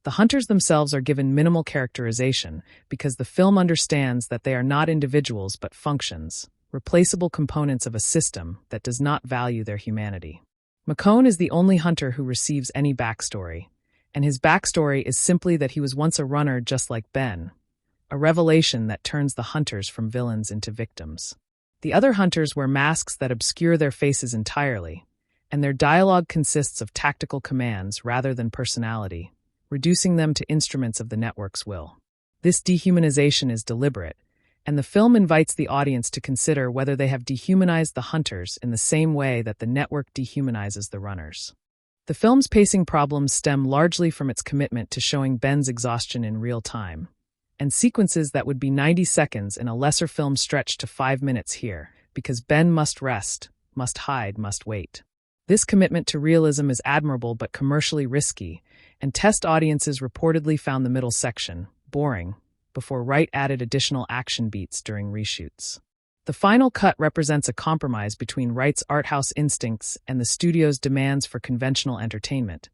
The hunters themselves are given minimal characterization because the film understands that they are not individuals but functions, replaceable components of a system that does not value their humanity. McCone is the only hunter who receives any backstory, and his backstory is simply that he was once a runner just like Ben, a revelation that turns the hunters from villains into victims. The other hunters wear masks that obscure their faces entirely, and their dialogue consists of tactical commands rather than personality, reducing them to instruments of the network's will. This dehumanization is deliberate, and the film invites the audience to consider whether they have dehumanized the hunters in the same way that the network dehumanizes the runners. The film's pacing problems stem largely from its commitment to showing Ben's exhaustion in real time, and sequences that would be 90 seconds in a lesser film stretch to 5 minutes here, because Ben must rest, must hide, must wait. This commitment to realism is admirable but commercially risky, and test audiences reportedly found the middle section boring, before Wright added additional action beats during reshoots. The final cut represents a compromise between Wright's arthouse instincts and the studio's demands for conventional entertainment,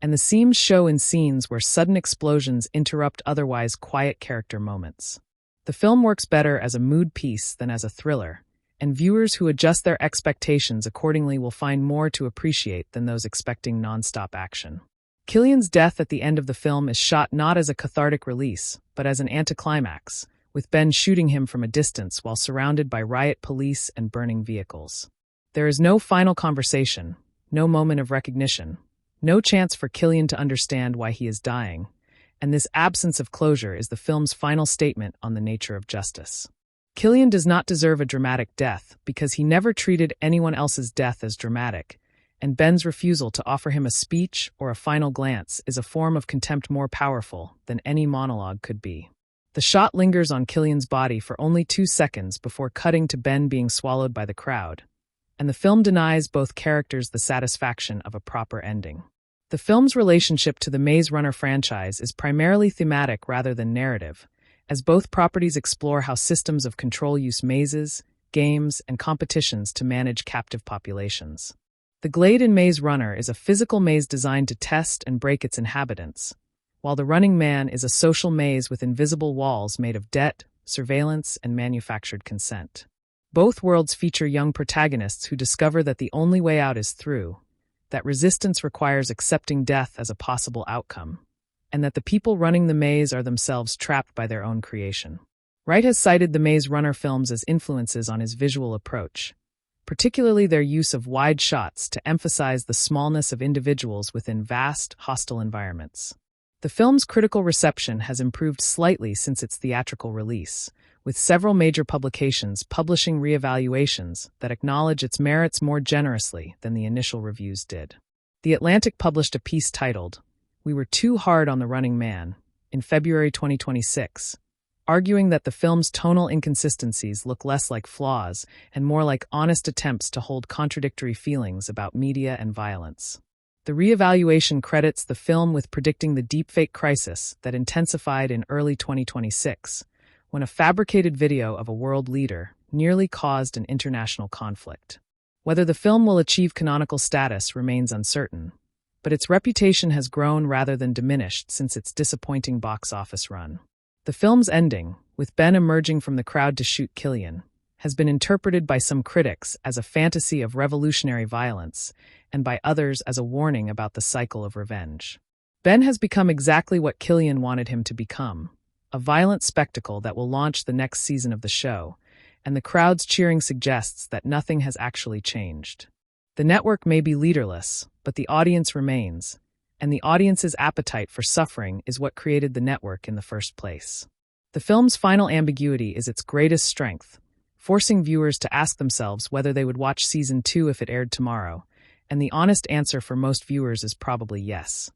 and the seams show in scenes where sudden explosions interrupt otherwise quiet character moments. The film works better as a mood piece than as a thriller, and viewers who adjust their expectations accordingly will find more to appreciate than those expecting nonstop action. Killian's death at the end of the film is shot not as a cathartic release, but as an anticlimax, with Ben shooting him from a distance while surrounded by riot police and burning vehicles. There is no final conversation, no moment of recognition, no chance for Killian to understand why he is dying, and this absence of closure is the film's final statement on the nature of justice. Killian does not deserve a dramatic death because he never treated anyone else's death as dramatic, and Ben's refusal to offer him a speech or a final glance is a form of contempt more powerful than any monologue could be. The shot lingers on Killian's body for only 2 seconds before cutting to Ben being swallowed by the crowd, and the film denies both characters the satisfaction of a proper ending. The film's relationship to the Maze Runner franchise is primarily thematic rather than narrative, as both properties explore how systems of control use mazes, games, and competitions to manage captive populations. The glade in Maze Runner is a physical maze designed to test and break its inhabitants, while the Running Man is a social maze with invisible walls made of debt, surveillance, and manufactured consent. Both worlds feature young protagonists who discover that the only way out is through, that resistance requires accepting death as a possible outcome, and that the people running the maze are themselves trapped by their own creation. Wright has cited the Maze Runner films as influences on his visual approach, particularly their use of wide shots to emphasize the smallness of individuals within vast, hostile environments. The film's critical reception has improved slightly since its theatrical release, with several major publications publishing reevaluations that acknowledge its merits more generously than the initial reviews did. The Atlantic published a piece titled, "We Were Too Hard on the Running Man," in February 2026, arguing that the film's tonal inconsistencies look less like flaws and more like honest attempts to hold contradictory feelings about media and violence. The reevaluation credits the film with predicting the deepfake crisis that intensified in early 2026, when a fabricated video of a world leader nearly caused an international conflict. Whether the film will achieve canonical status remains uncertain, but its reputation has grown rather than diminished since its disappointing box office run. The film's ending, with Ben emerging from the crowd to shoot Killian, has been interpreted by some critics as a fantasy of revolutionary violence, and by others as a warning about the cycle of revenge. Ben has become exactly what Killian wanted him to become, a violent spectacle that will launch the next season of the show, and the crowd's cheering suggests that nothing has actually changed. The network may be leaderless, but the audience remains, and the audience's appetite for suffering is what created the network in the first place. The film's final ambiguity is its greatest strength, forcing viewers to ask themselves whether they would watch Season 2 if it aired tomorrow, and the honest answer for most viewers is probably yes.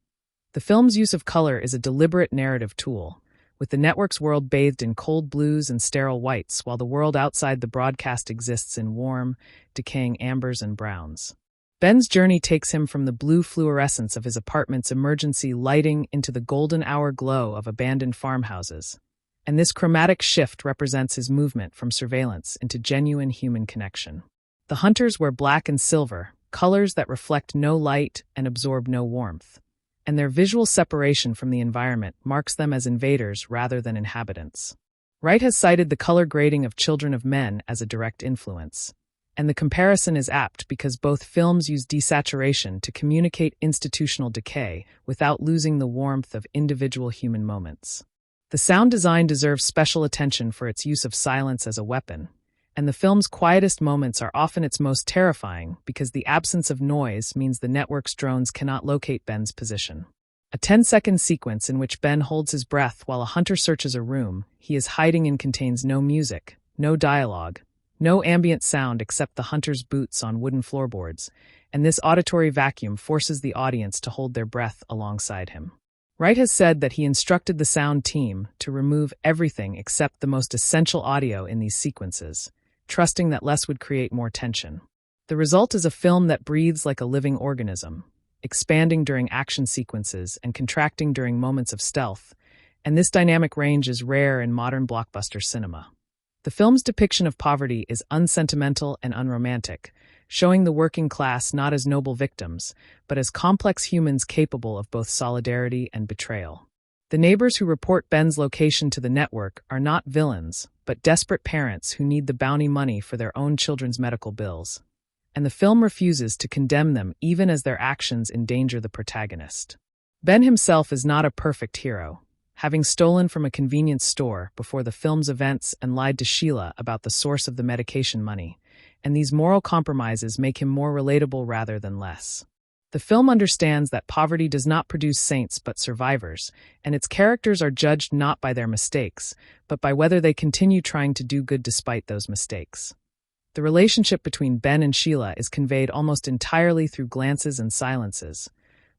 The film's use of color is a deliberate narrative tool, with the network's world bathed in cold blues and sterile whites while the world outside the broadcast exists in warm, decaying ambers and browns. Ben's journey takes him from the blue fluorescence of his apartment's emergency lighting into the golden hour glow of abandoned farmhouses, and this chromatic shift represents his movement from surveillance into genuine human connection. The hunters wear black and silver, colors that reflect no light and absorb no warmth, and their visual separation from the environment marks them as invaders rather than inhabitants. Wright has cited the color grading of Children of Men as a direct influence, and the comparison is apt because both films use desaturation to communicate institutional decay without losing the warmth of individual human moments. The sound design deserves special attention for its use of silence as a weapon, and the film's quietest moments are often its most terrifying because the absence of noise means the network's drones cannot locate Ben's position. A 10-second sequence in which Ben holds his breath while a hunter searches a room he is hiding in contains no music, no dialogue, no ambient sound except the hunter's boots on wooden floorboards, and this auditory vacuum forces the audience to hold their breath alongside him. Wright has said that he instructed the sound team to remove everything except the most essential audio in these sequences, trusting that less would create more tension. The result is a film that breathes like a living organism, expanding during action sequences and contracting during moments of stealth, and this dynamic range is rare in modern blockbuster cinema. The film's depiction of poverty is unsentimental and unromantic, showing the working class not as noble victims, but as complex humans capable of both solidarity and betrayal. The neighbors who report Ben's location to the network are not villains, but desperate parents who need the bounty money for their own children's medical bills. And the film refuses to condemn them even as their actions endanger the protagonist. Ben himself is not a perfect hero, having stolen from a convenience store before the film's events and lied to Sheila about the source of the medication money, and these moral compromises make him more relatable rather than less. The film understands that poverty does not produce saints but survivors, and its characters are judged not by their mistakes, but by whether they continue trying to do good despite those mistakes. The relationship between Ben and Sheila is conveyed almost entirely through glances and silences,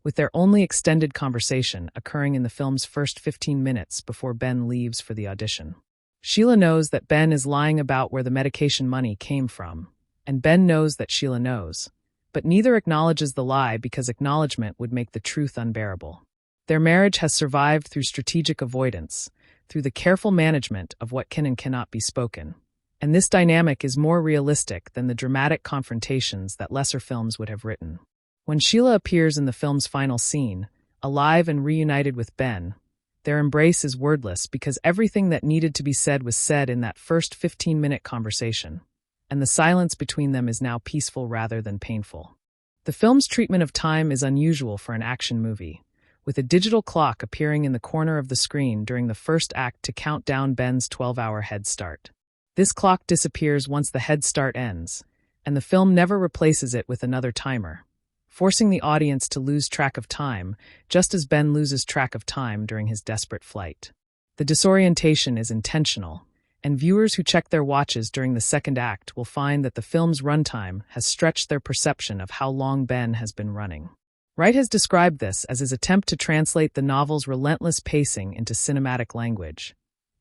with their only extended conversation occurring in the film's first 15 minutes before Ben leaves for the audition. Sheila knows that Ben is lying about where the medication money came from, and Ben knows that Sheila knows, but neither acknowledges the lie because acknowledgement would make the truth unbearable. Their marriage has survived through strategic avoidance, through the careful management of what can and cannot be spoken. And this dynamic is more realistic than the dramatic confrontations that lesser films would have written. When Sheila appears in the film's final scene, alive and reunited with Ben, their embrace is wordless because everything that needed to be said was said in that first 15-minute conversation, and the silence between them is now peaceful rather than painful. The film's treatment of time is unusual for an action movie, with a digital clock appearing in the corner of the screen during the first act to count down Ben's 12-hour head start. This clock disappears once the head start ends, and the film never replaces it with another timer, forcing the audience to lose track of time, just as Ben loses track of time during his desperate flight. The disorientation is intentional, and viewers who check their watches during the second act will find that the film's runtime has stretched their perception of how long Ben has been running. Wright has described this as his attempt to translate the novel's relentless pacing into cinematic language,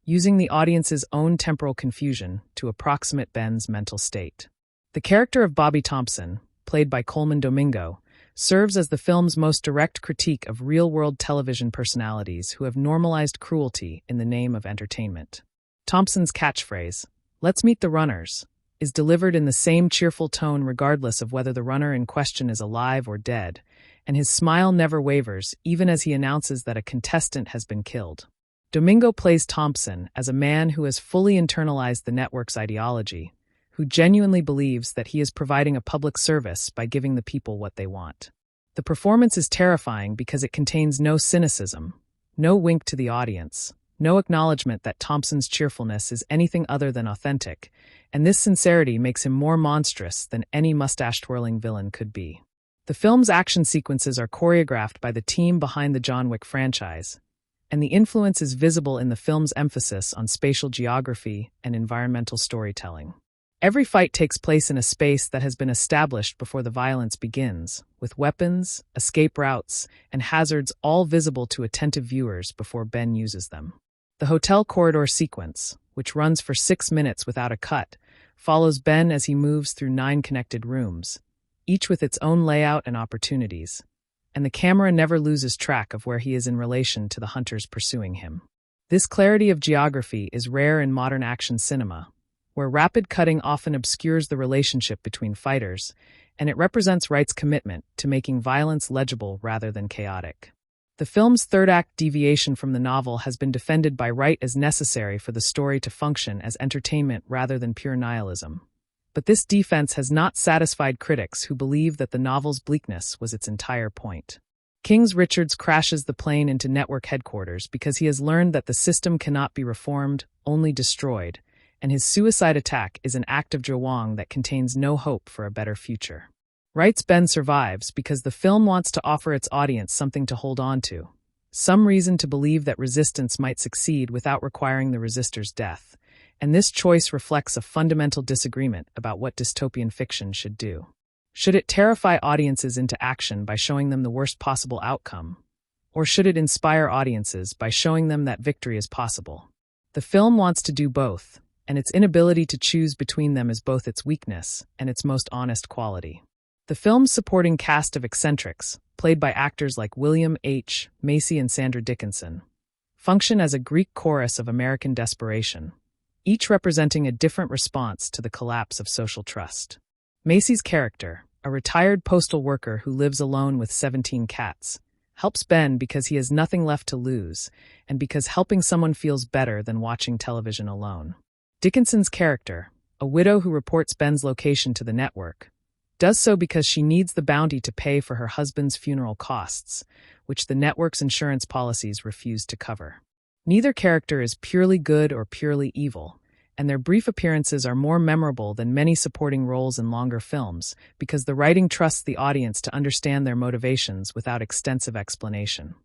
using the audience's own temporal confusion to approximate Ben's mental state. The character of Bobby Thompson, played by Coleman Domingo, serves as the film's most direct critique of real-world television personalities who have normalized cruelty in the name of entertainment. Thompson's catchphrase, "Let's meet the runners," is delivered in the same cheerful tone regardless of whether the runner in question is alive or dead, and his smile never wavers even as he announces that a contestant has been killed. Domingo plays Thompson as a man who has fully internalized the network's ideology, who genuinely believes that he is providing a public service by giving the people what they want. The performance is terrifying because it contains no cynicism, no wink to the audience, no acknowledgement that Thompson's cheerfulness is anything other than authentic, and this sincerity makes him more monstrous than any mustache-twirling villain could be. The film's action sequences are choreographed by the team behind the John Wick franchise, and the influence is visible in the film's emphasis on spatial geography and environmental storytelling. Every fight takes place in a space that has been established before the violence begins, with weapons, escape routes, and hazards all visible to attentive viewers before Ben uses them. The hotel corridor sequence, which runs for 6 minutes without a cut, follows Ben as he moves through 9 connected rooms, each with its own layout and opportunities, and the camera never loses track of where he is in relation to the hunters pursuing him. This clarity of geography is rare in modern action cinema, where rapid cutting often obscures the relationship between fighters, and it represents Wright's commitment to making violence legible rather than chaotic. The film's third-act deviation from the novel has been defended by Wright as necessary for the story to function as entertainment rather than pure nihilism. But this defense has not satisfied critics who believe that the novel's bleakness was its entire point. Kings Richards crashes the plane into network headquarters because he has learned that the system cannot be reformed, only destroyed, and his suicide attack is an act of Jawang that contains no hope for a better future. Wright's Ben survives because the film wants to offer its audience something to hold on to, some reason to believe that resistance might succeed without requiring the resistor's death, and this choice reflects a fundamental disagreement about what dystopian fiction should do. Should it terrify audiences into action by showing them the worst possible outcome? Or should it inspire audiences by showing them that victory is possible? The film wants to do both, and its inability to choose between them is both its weakness and its most honest quality. The film's supporting cast of eccentrics, played by actors like William H. Macy and Sandra Dickinson, function as a Greek chorus of American desperation, each representing a different response to the collapse of social trust. Macy's character, a retired postal worker who lives alone with 17 cats, helps Ben because he has nothing left to lose and because helping someone feels better than watching television alone. Dickinson's character, a widow who reports Ben's location to the network, does so because she needs the bounty to pay for her husband's funeral costs, which the network's insurance policies refuse to cover. Neither character is purely good or purely evil, and their brief appearances are more memorable than many supporting roles in longer films because the writing trusts the audience to understand their motivations without extensive explanation.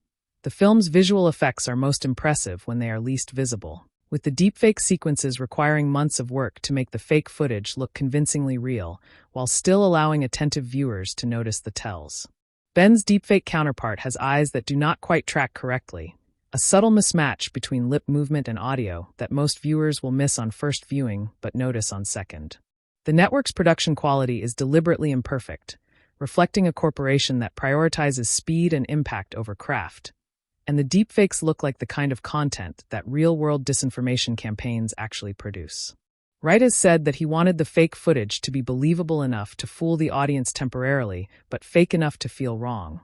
The film's visual effects are most impressive when they are least visible, with the deepfake sequences requiring months of work to make the fake footage look convincingly real, while still allowing attentive viewers to notice the tells. Ben's deepfake counterpart has eyes that do not quite track correctly, a subtle mismatch between lip movement and audio that most viewers will miss on first viewing but notice on second. The network's production quality is deliberately imperfect, reflecting a corporation that prioritizes speed and impact over craft, and the deepfakes look like the kind of content that real-world disinformation campaigns actually produce. Wright has said that he wanted the fake footage to be believable enough to fool the audience temporarily, but fake enough to feel wrong,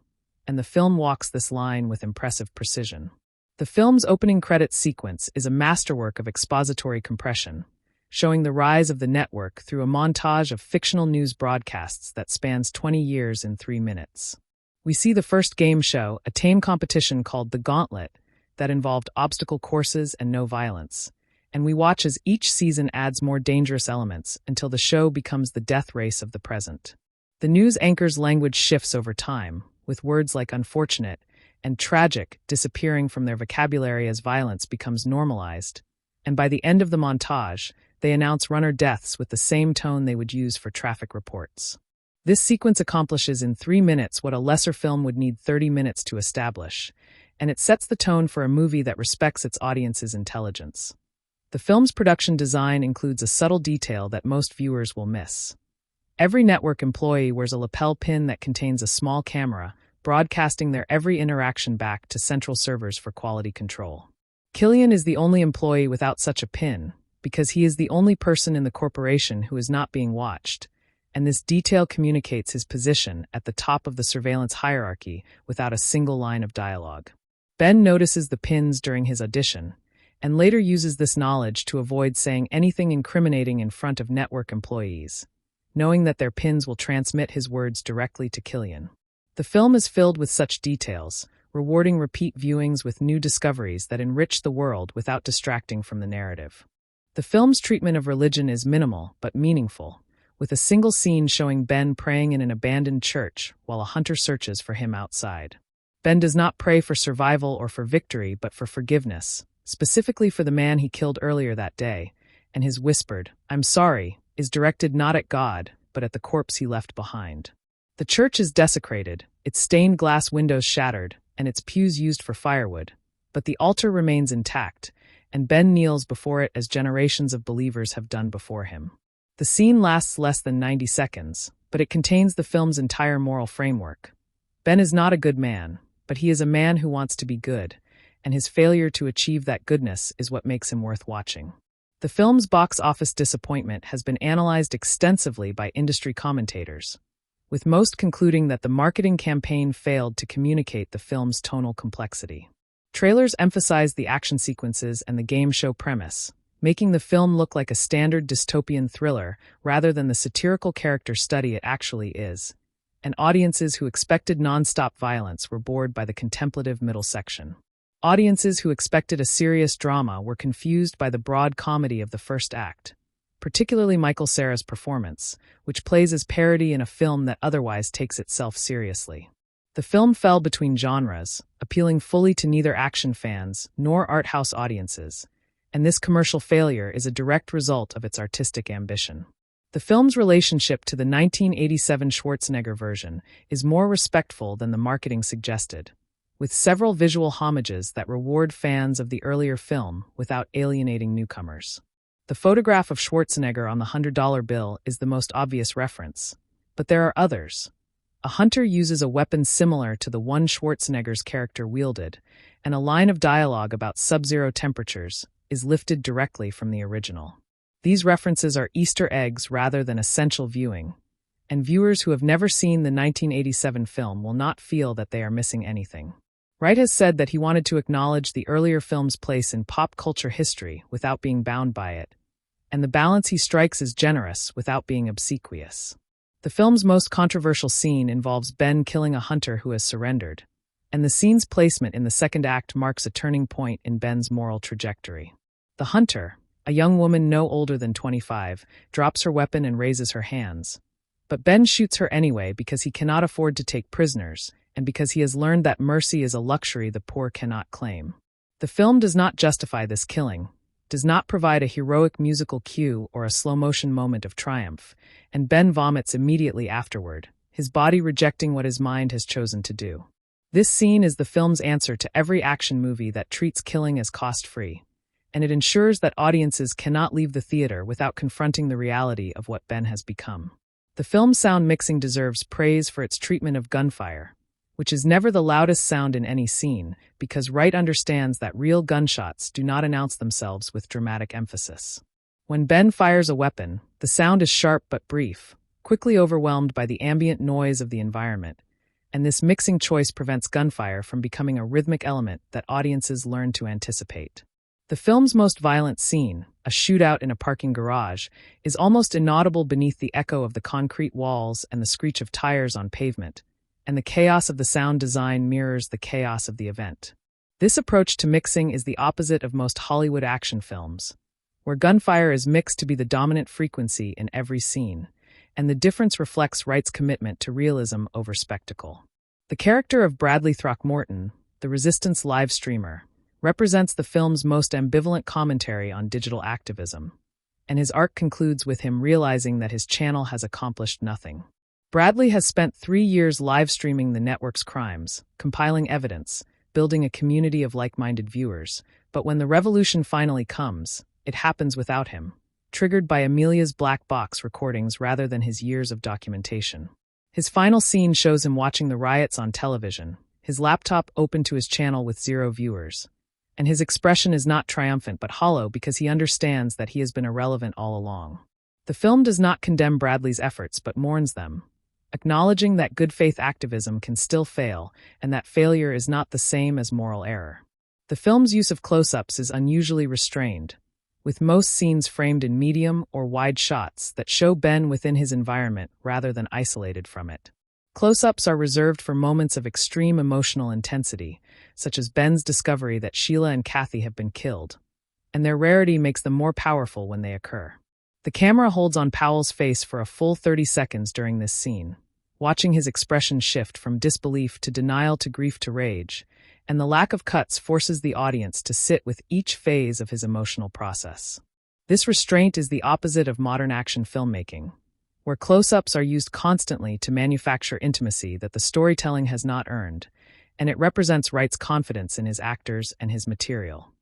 and the film walks this line with impressive precision. The film's opening credits sequence is a masterwork of expository compression, showing the rise of the network through a montage of fictional news broadcasts that spans 20 years in 3 minutes. We see the first game show, a tame competition called The Gauntlet, that involved obstacle courses and no violence, and we watch as each season adds more dangerous elements until the show becomes the death race of the present. The news anchor's language shifts over time, with words like unfortunate and tragic disappearing from their vocabulary as violence becomes normalized, and by the end of the montage, they announce runner deaths with the same tone they would use for traffic reports. This sequence accomplishes in 3 minutes what a lesser film would need 30 minutes to establish, and it sets the tone for a movie that respects its audience's intelligence. The film's production design includes a subtle detail that most viewers will miss. Every network employee wears a lapel pin that contains a small camera, broadcasting their every interaction back to central servers for quality control. Killian is the only employee without such a pin, because he is the only person in the corporation who is not being watched, and this detail communicates his position at the top of the surveillance hierarchy without a single line of dialogue. Ben notices the pins during his audition, and later uses this knowledge to avoid saying anything incriminating in front of network employees, knowing that their pins will transmit his words directly to Killian. The film is filled with such details, rewarding repeat viewings with new discoveries that enrich the world without distracting from the narrative. The film's treatment of religion is minimal but meaningful, with a single scene showing Ben praying in an abandoned church while a hunter searches for him outside. Ben does not pray for survival or for victory but for forgiveness, specifically for the man he killed earlier that day, and his whispered, "I'm sorry," is directed not at God, but at the corpse he left behind. The church is desecrated, its stained glass windows shattered, and its pews used for firewood, but the altar remains intact, and Ben kneels before it as generations of believers have done before him. The scene lasts less than 90 seconds, but it contains the film's entire moral framework. Ben is not a good man, but he is a man who wants to be good, and his failure to achieve that goodness is what makes him worth watching. The film's box office disappointment has been analyzed extensively by industry commentators, with most concluding that the marketing campaign failed to communicate the film's tonal complexity. Trailers emphasize the action sequences and the game show premise, making the film look like a standard dystopian thriller rather than the satirical character study it actually is, and audiences who expected non-stop violence were bored by the contemplative middle section. Audiences who expected a serious drama were confused by the broad comedy of the first act, particularly Michael Cera's performance, which plays as parody in a film that otherwise takes itself seriously. The The film fell between genres, appealing fully to neither action fans nor art house audiences, and this commercial failure is a direct result of its artistic ambition. The film's relationship to the 1987 Schwarzenegger version is more respectful than the marketing suggested, with several visual homages that reward fans of the earlier film without alienating newcomers. The photograph of Schwarzenegger on the $100 bill is the most obvious reference, but there are others. A hunter uses a weapon similar to the one Schwarzenegger's character wielded, and a line of dialogue about sub-zero temperatures is lifted directly from the original. These references are Easter eggs rather than essential viewing, and viewers who have never seen the 1987 film will not feel that they are missing anything. Wright has said that he wanted to acknowledge the earlier film's place in pop culture history without being bound by it, and the balance he strikes is generous without being obsequious. The film's most controversial scene involves Ben killing a hunter who has surrendered, and the scene's placement in the second act marks a turning point in Ben's moral trajectory. The hunter, a young woman no older than 25, drops her weapon and raises her hands. But Ben shoots her anyway because he cannot afford to take prisoners, and because he has learned that mercy is a luxury the poor cannot claim. The film does not justify this killing, does not provide a heroic musical cue or a slow-motion moment of triumph, and Ben vomits immediately afterward, his body rejecting what his mind has chosen to do. This scene is the film's answer to every action movie that treats killing as cost-free, and it ensures that audiences cannot leave the theater without confronting the reality of what Ben has become. The film's sound mixing deserves praise for its treatment of gunfire, which is never the loudest sound in any scene, because Wright understands that real gunshots do not announce themselves with dramatic emphasis. When Ben fires a weapon, the sound is sharp but brief, quickly overwhelmed by the ambient noise of the environment, and this mixing choice prevents gunfire from becoming a rhythmic element that audiences learn to anticipate. The film's most violent scene, a shootout in a parking garage, is almost inaudible beneath the echo of the concrete walls and the screech of tires on pavement, and the chaos of the sound design mirrors the chaos of the event. This approach to mixing is the opposite of most Hollywood action films, where gunfire is mixed to be the dominant frequency in every scene, and the difference reflects Wright's commitment to realism over spectacle. The character of Bradley Throckmorton, the Resistance live streamer, represents the film's most ambivalent commentary on digital activism, and his arc concludes with him realizing that his channel has accomplished nothing. Bradley has spent 3 years live streaming the network's crimes, compiling evidence, building a community of like-minded viewers, but when the revolution finally comes, it happens without him, triggered by Amelia's black box recordings rather than his years of documentation. His final scene shows him watching the riots on television, his laptop open to his channel with 0 viewers, and his expression is not triumphant but hollow because he understands that he has been irrelevant all along. The film does not condemn Bradley's efforts but mourns them, acknowledging that good faith activism can still fail and that failure is not the same as moral error. The film's use of close-ups is unusually restrained, with most scenes framed in medium or wide shots that show Ben within his environment rather than isolated from it. Close-ups are reserved for moments of extreme emotional intensity, such as Ben's discovery that Sheila and Kathy have been killed, and their rarity makes them more powerful when they occur. The camera holds on Powell's face for a full 30 seconds during this scene, watching his expression shift from disbelief to denial to grief to rage, and the lack of cuts forces the audience to sit with each phase of his emotional process. This restraint is the opposite of modern action filmmaking, where close-ups are used constantly to manufacture intimacy that the storytelling has not earned, and it represents Wright's confidence in his actors and his material.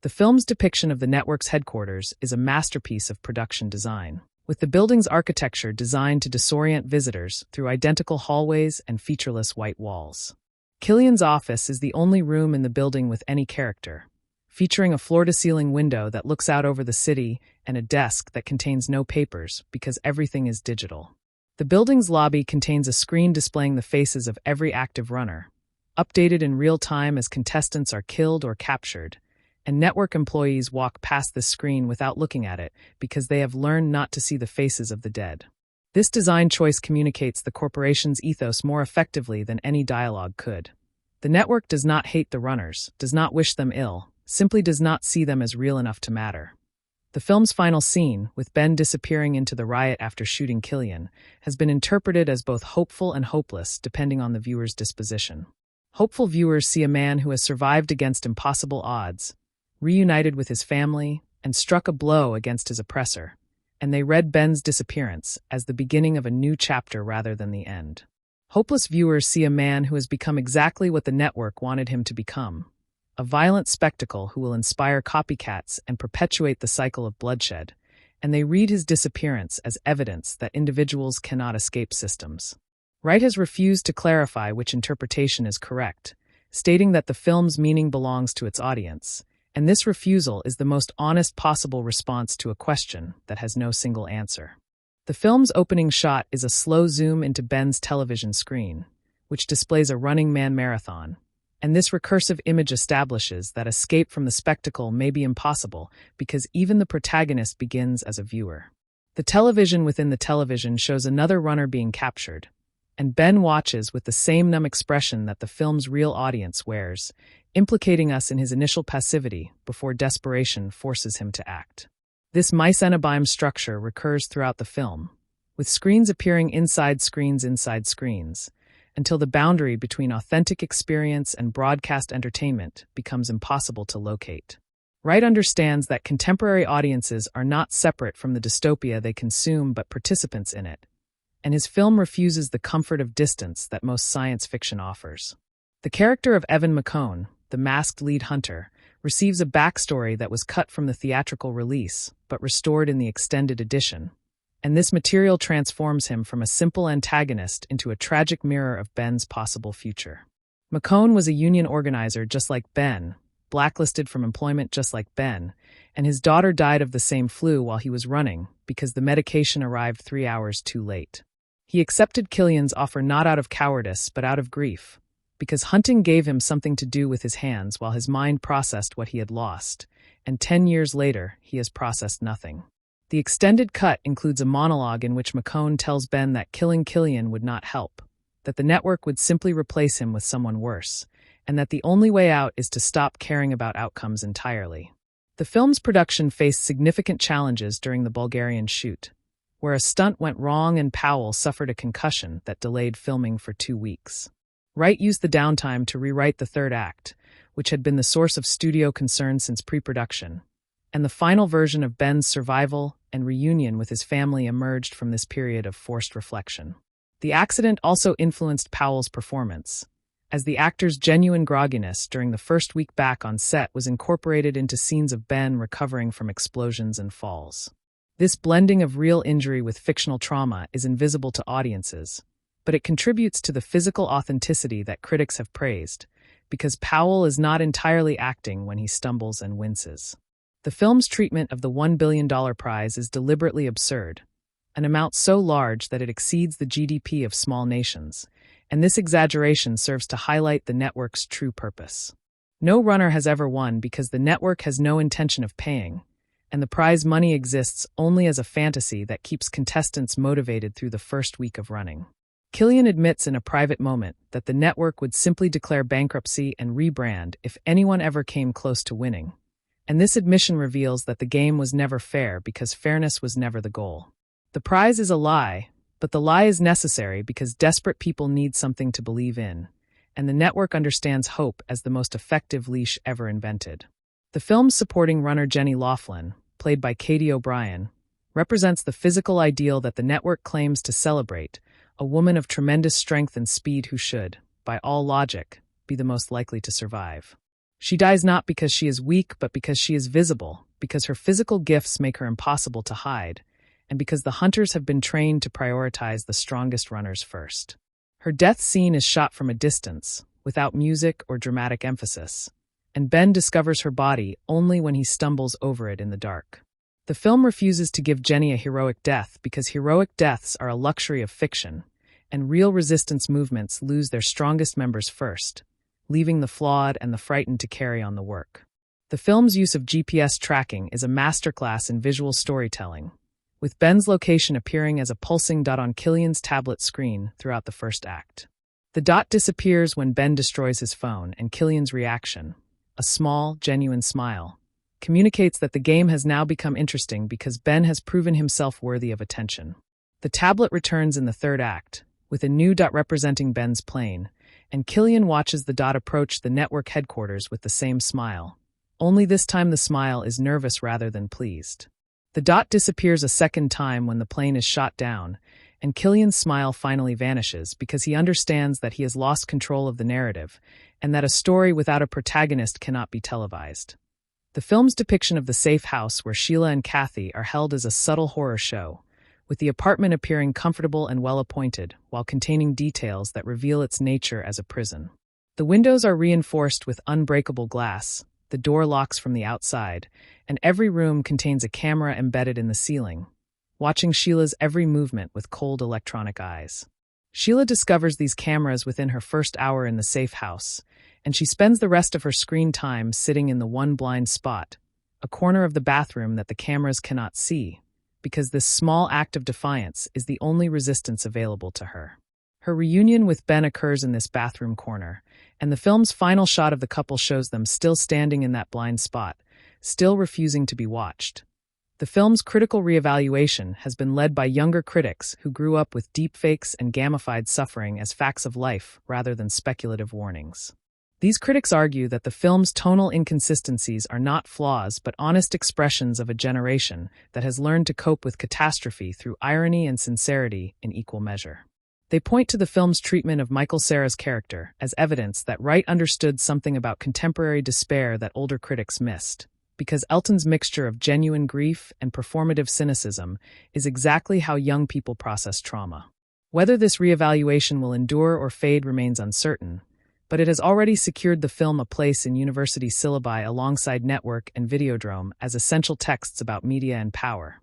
The film's depiction of the network's headquarters is a masterpiece of production design, with the building's architecture designed to disorient visitors through identical hallways and featureless white walls. Killian's office is the only room in the building with any character, featuring a floor-to-ceiling window that looks out over the city and a desk that contains no papers because everything is digital. The building's lobby contains a screen displaying the faces of every active runner, updated in real time as contestants are killed or captured, and network employees walk past this screen without looking at it because they have learned not to see the faces of the dead. This design choice communicates the corporation's ethos more effectively than any dialogue could. The network does not hate the runners, does not wish them ill, simply does not see them as real enough to matter. The film's final scene, with Ben disappearing into the riot after shooting Killian, has been interpreted as both hopeful and hopeless depending on the viewer's disposition. Hopeful viewers see a man who has survived against impossible odds, reunited with his family, and struck a blow against his oppressor, and they read Ben's disappearance as the beginning of a new chapter rather than the end. Hopeless viewers see a man who has become exactly what the network wanted him to become, a violent spectacle who will inspire copycats and perpetuate the cycle of bloodshed, and they read his disappearance as evidence that individuals cannot escape systems. Wright has refused to clarify which interpretation is correct, stating that the film's meaning belongs to its audience, and this refusal is the most honest possible response to a question that has no single answer. The film's opening shot is a slow zoom into Ben's television screen, which displays a Running Man marathon, and this recursive image establishes that escape from the spectacle may be impossible because even the protagonist begins as a viewer. The television within the television shows another runner being captured, and Ben watches with the same numb expression that the film's real audience wears, implicating us in his initial passivity before desperation forces him to act. This Meissenabime structure recurs throughout the film, with screens appearing inside screens, until the boundary between authentic experience and broadcast entertainment becomes impossible to locate. Wright understands that contemporary audiences are not separate from the dystopia they consume but participants in it, and his film refuses the comfort of distance that most science fiction offers. The character of Evan McCone, the masked lead hunter, receives a backstory that was cut from the theatrical release but restored in the extended edition, and this material transforms him from a simple antagonist into a tragic mirror of Ben's possible future. McCone was a union organizer just like Ben, blacklisted from employment just like Ben, and his daughter died of the same flu while he was running because the medication arrived 3 hours too late. He accepted Killian's offer not out of cowardice but out of grief, because hunting gave him something to do with his hands while his mind processed what he had lost, and 10 years later he has processed nothing. The extended cut includes a monologue in which McCone tells Ben that killing Killian would not help, that the network would simply replace him with someone worse, and that the only way out is to stop caring about outcomes entirely. The film's production faced significant challenges during the Bulgarian shoot, where a stunt went wrong and Powell suffered a concussion that delayed filming for 2 weeks. Wright used the downtime to rewrite the third act, which had been the source of studio concern since pre-production, and the final version of Ben's survival and reunion with his family emerged from this period of forced reflection. The accident also influenced Powell's performance, as the actor's genuine grogginess during the first week back on set was incorporated into scenes of Ben recovering from explosions and falls. This blending of real injury with fictional trauma is invisible to audiences, but it contributes to the physical authenticity that critics have praised, because Powell is not entirely acting when he stumbles and winces. The film's treatment of the $1 billion prize is deliberately absurd, an amount so large that it exceeds the GDP of small nations, and this exaggeration serves to highlight the network's true purpose. No runner has ever won because the network has no intention of paying, and the prize money exists only as a fantasy that keeps contestants motivated through the first week of running. Killian admits in a private moment that the network would simply declare bankruptcy and rebrand if anyone ever came close to winning, and this admission reveals that the game was never fair because fairness was never the goal. The prize is a lie, but the lie is necessary because desperate people need something to believe in, and the network understands hope as the most effective leash ever invented. The film's supporting runner Jenny Laughlin, played by Katie O'Brien, represents the physical ideal that the network claims to celebrate, a woman of tremendous strength and speed who should, by all logic, be the most likely to survive. She dies not because she is weak, but because she is visible, because her physical gifts make her impossible to hide, and because the hunters have been trained to prioritize the strongest runners first. Her death scene is shot from a distance, without music or dramatic emphasis, and Ben discovers her body only when he stumbles over it in the dark. The film refuses to give Jenny a heroic death because heroic deaths are a luxury of fiction, and real resistance movements lose their strongest members first, leaving the flawed and the frightened to carry on the work. The film's use of GPS tracking is a masterclass in visual storytelling, with Ben's location appearing as a pulsing dot on Killian's tablet screen throughout the first act. The dot disappears when Ben destroys his phone, and Killian's reaction, a small, genuine smile, communicates that the game has now become interesting because Ben has proven himself worthy of attention. The tablet returns in the third act, with a new dot representing Ben's plane, and Killian watches the dot approach the network headquarters with the same smile. Only this time the smile is nervous rather than pleased. The dot disappears a second time when the plane is shot down, and Killian's smile finally vanishes because he understands that he has lost control of the narrative and that a story without a protagonist cannot be televised. The film's depiction of the safe house where Sheila and Kathy are held is a subtle horror show, with the apartment appearing comfortable and well-appointed while containing details that reveal its nature as a prison. The windows are reinforced with unbreakable glass, the door locks from the outside, and every room contains a camera embedded in the ceiling, watching Sheila's every movement with cold electronic eyes. Sheila discovers these cameras within her first hour in the safe house, and she spends the rest of her screen time sitting in the one blind spot, a corner of the bathroom that the cameras cannot see, because this small act of defiance is the only resistance available to her. Her reunion with Ben occurs in this bathroom corner, and the film's final shot of the couple shows them still standing in that blind spot, still refusing to be watched. The film's critical reevaluation has been led by younger critics who grew up with deepfakes and gamified suffering as facts of life rather than speculative warnings. These critics argue that the film's tonal inconsistencies are not flaws but honest expressions of a generation that has learned to cope with catastrophe through irony and sincerity in equal measure. They point to the film's treatment of Michael Cera's character as evidence that Wright understood something about contemporary despair that older critics missed, because Elton's mixture of genuine grief and performative cynicism is exactly how young people process trauma. Whether this reevaluation will endure or fade remains uncertain, but it has already secured the film a place in university syllabi alongside Network and Videodrome as essential texts about media and power.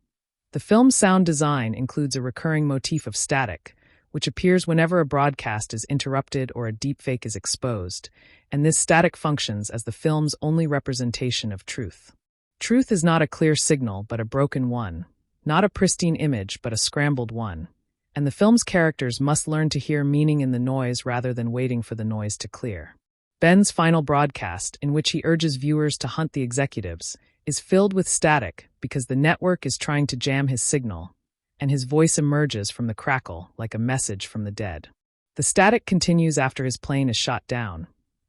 The film's sound design includes a recurring motif of static, which appears whenever a broadcast is interrupted or a deepfake is exposed, and this static functions as the film's only representation of truth. Truth is not a clear signal but a broken one, not a pristine image but a scrambled one, and the film's characters must learn to hear meaning in the noise rather than waiting for the noise to clear. Ben's final broadcast, in which he urges viewers to hunt the executives, is filled with static because the network is trying to jam his signal, and his voice emerges from the crackle like a message from the dead. The static continues after his plane is shot down,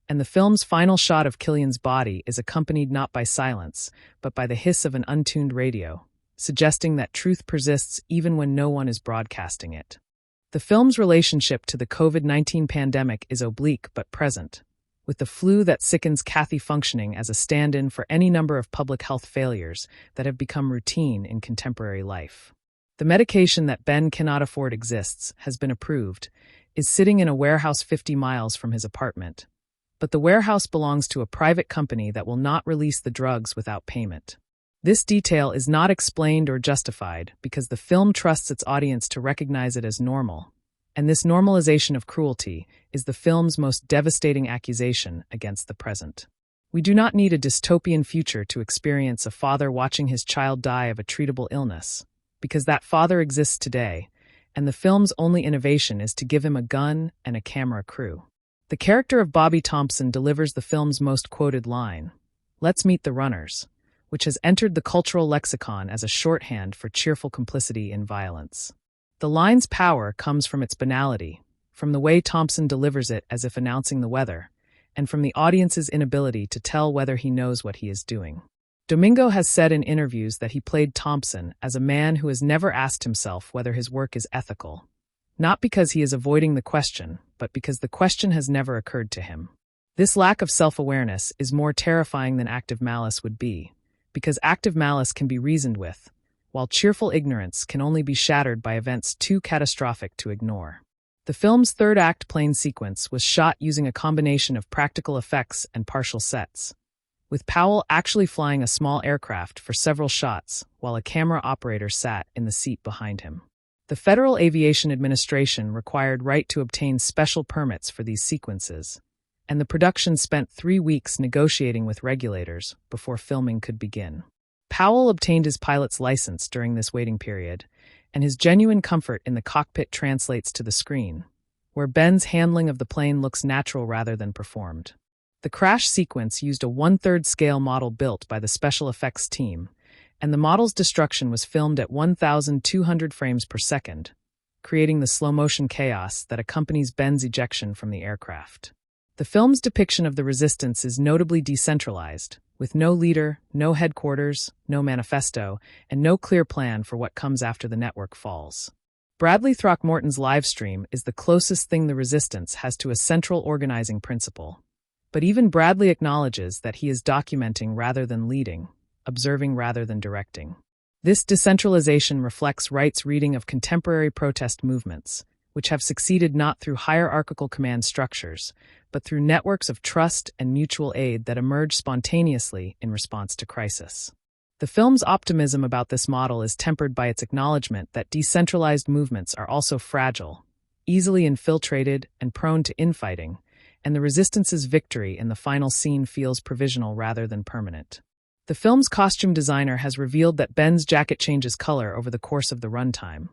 and the film's final shot of Killian's body is accompanied not by silence, but by the hiss of an untuned radio, suggesting that truth persists even when no one is broadcasting it. The film's relationship to the COVID-19 pandemic is oblique but present, with the flu that sickens Kathy functioning as a stand-in for any number of public health failures that have become routine in contemporary life. The medication that Ben cannot afford exists, has been approved, is sitting in a warehouse 50 miles from his apartment. But the warehouse belongs to a private company that will not release the drugs without payment. This detail is not explained or justified because the film trusts its audience to recognize it as normal, and this normalization of cruelty is the film's most devastating accusation against the present. We do not need a dystopian future to experience a father watching his child die of a treatable illness, because that father exists today, and the film's only innovation is to give him a gun and a camera crew. The character of Bobby Thompson delivers the film's most quoted line, "Let's meet the runners," which has entered the cultural lexicon as a shorthand for cheerful complicity in violence. The line's power comes from its banality, from the way Thompson delivers it as if announcing the weather, and from the audience's inability to tell whether he knows what he is doing. Domingo has said in interviews that he played Thompson as a man who has never asked himself whether his work is ethical, not because he is avoiding the question, but because the question has never occurred to him. This lack of self-awareness is more terrifying than active malice would be, because active malice can be reasoned with, while cheerful ignorance can only be shattered by events too catastrophic to ignore. The film's third act plane sequence was shot using a combination of practical effects and partial sets, with Powell actually flying a small aircraft for several shots while a camera operator sat in the seat behind him. The Federal Aviation Administration required Wright to obtain special permits for these sequences, and the production spent 3 weeks negotiating with regulators before filming could begin. Powell obtained his pilot's license during this waiting period, and his genuine comfort in the cockpit translates to the screen, where Ben's handling of the plane looks natural rather than performed. The crash sequence used a 1/3 scale model built by the special effects team, and the model's destruction was filmed at 1,200 frames per second, creating the slow-motion chaos that accompanies Ben's ejection from the aircraft. The film's depiction of the resistance is notably decentralized, with no leader, no headquarters, no manifesto, and no clear plan for what comes after the network falls. Bradley Throckmorton's livestream is the closest thing the resistance has to a central organizing principle. But even Bradley acknowledges that he is documenting rather than leading, observing rather than directing. This decentralization reflects Wright's reading of contemporary protest movements, which have succeeded not through hierarchical command structures, but through networks of trust and mutual aid that emerge spontaneously in response to crisis. The film's optimism about this model is tempered by its acknowledgement that decentralized movements are also fragile, easily infiltrated, and prone to infighting, and the resistance's victory in the final scene feels provisional rather than permanent. The film's costume designer has revealed that Ben's jacket changes color over the course of the runtime,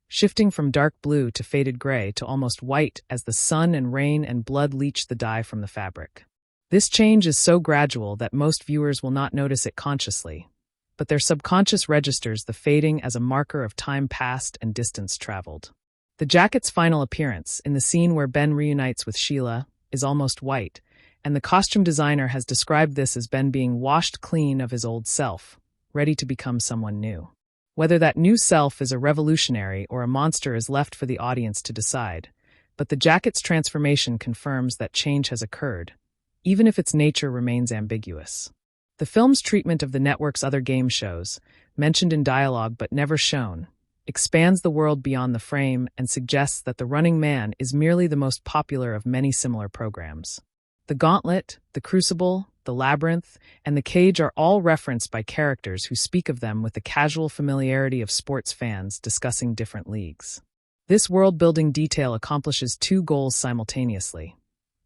shifting from dark blue to faded gray to almost white as the sun and rain and blood leach the dye from the fabric. This change is so gradual that most viewers will not notice it consciously, but their subconscious registers the fading as a marker of time passed and distance traveled. The jacket's final appearance, in the scene where Ben reunites with Sheila, is almost white, and the costume designer has described this as Ben being washed clean of his old self, ready to become someone new. Whether that new self is a revolutionary or a monster is left for the audience to decide, but the jacket's transformation confirms that change has occurred, even if its nature remains ambiguous. The film's treatment of the network's other game shows, mentioned in dialogue but never shown, expands the world beyond the frame and suggests that The Running Man is merely the most popular of many similar programs. The Gauntlet, the Crucible, the Labyrinth, and the Cage are all referenced by characters who speak of them with the casual familiarity of sports fans discussing different leagues. This world-building detail accomplishes two goals simultaneously.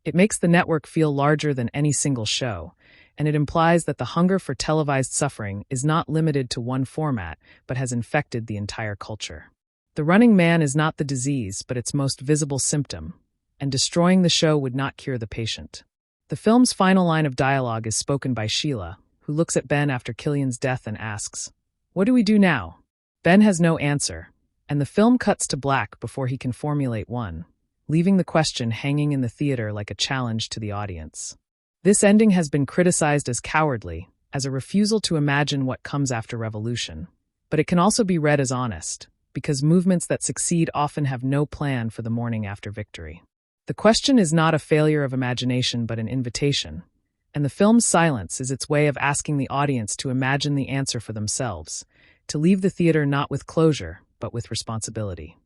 It makes the network feel larger than any single show, and it implies that the hunger for televised suffering is not limited to one format, but has infected the entire culture. The Running Man is not the disease, but its most visible symptom, and destroying the show would not cure the patient. The film's final line of dialogue is spoken by Sheila, who looks at Ben after Killian's death and asks, "What do we do now?" Ben has no answer, and the film cuts to black before he can formulate one, leaving the question hanging in the theater like a challenge to the audience. This ending has been criticized as cowardly, as a refusal to imagine what comes after revolution. But it can also be read as honest, because movements that succeed often have no plan for the morning after victory. The question is not a failure of imagination but an invitation, and the film's silence is its way of asking the audience to imagine the answer for themselves, to leave the theater not with closure, but with responsibility.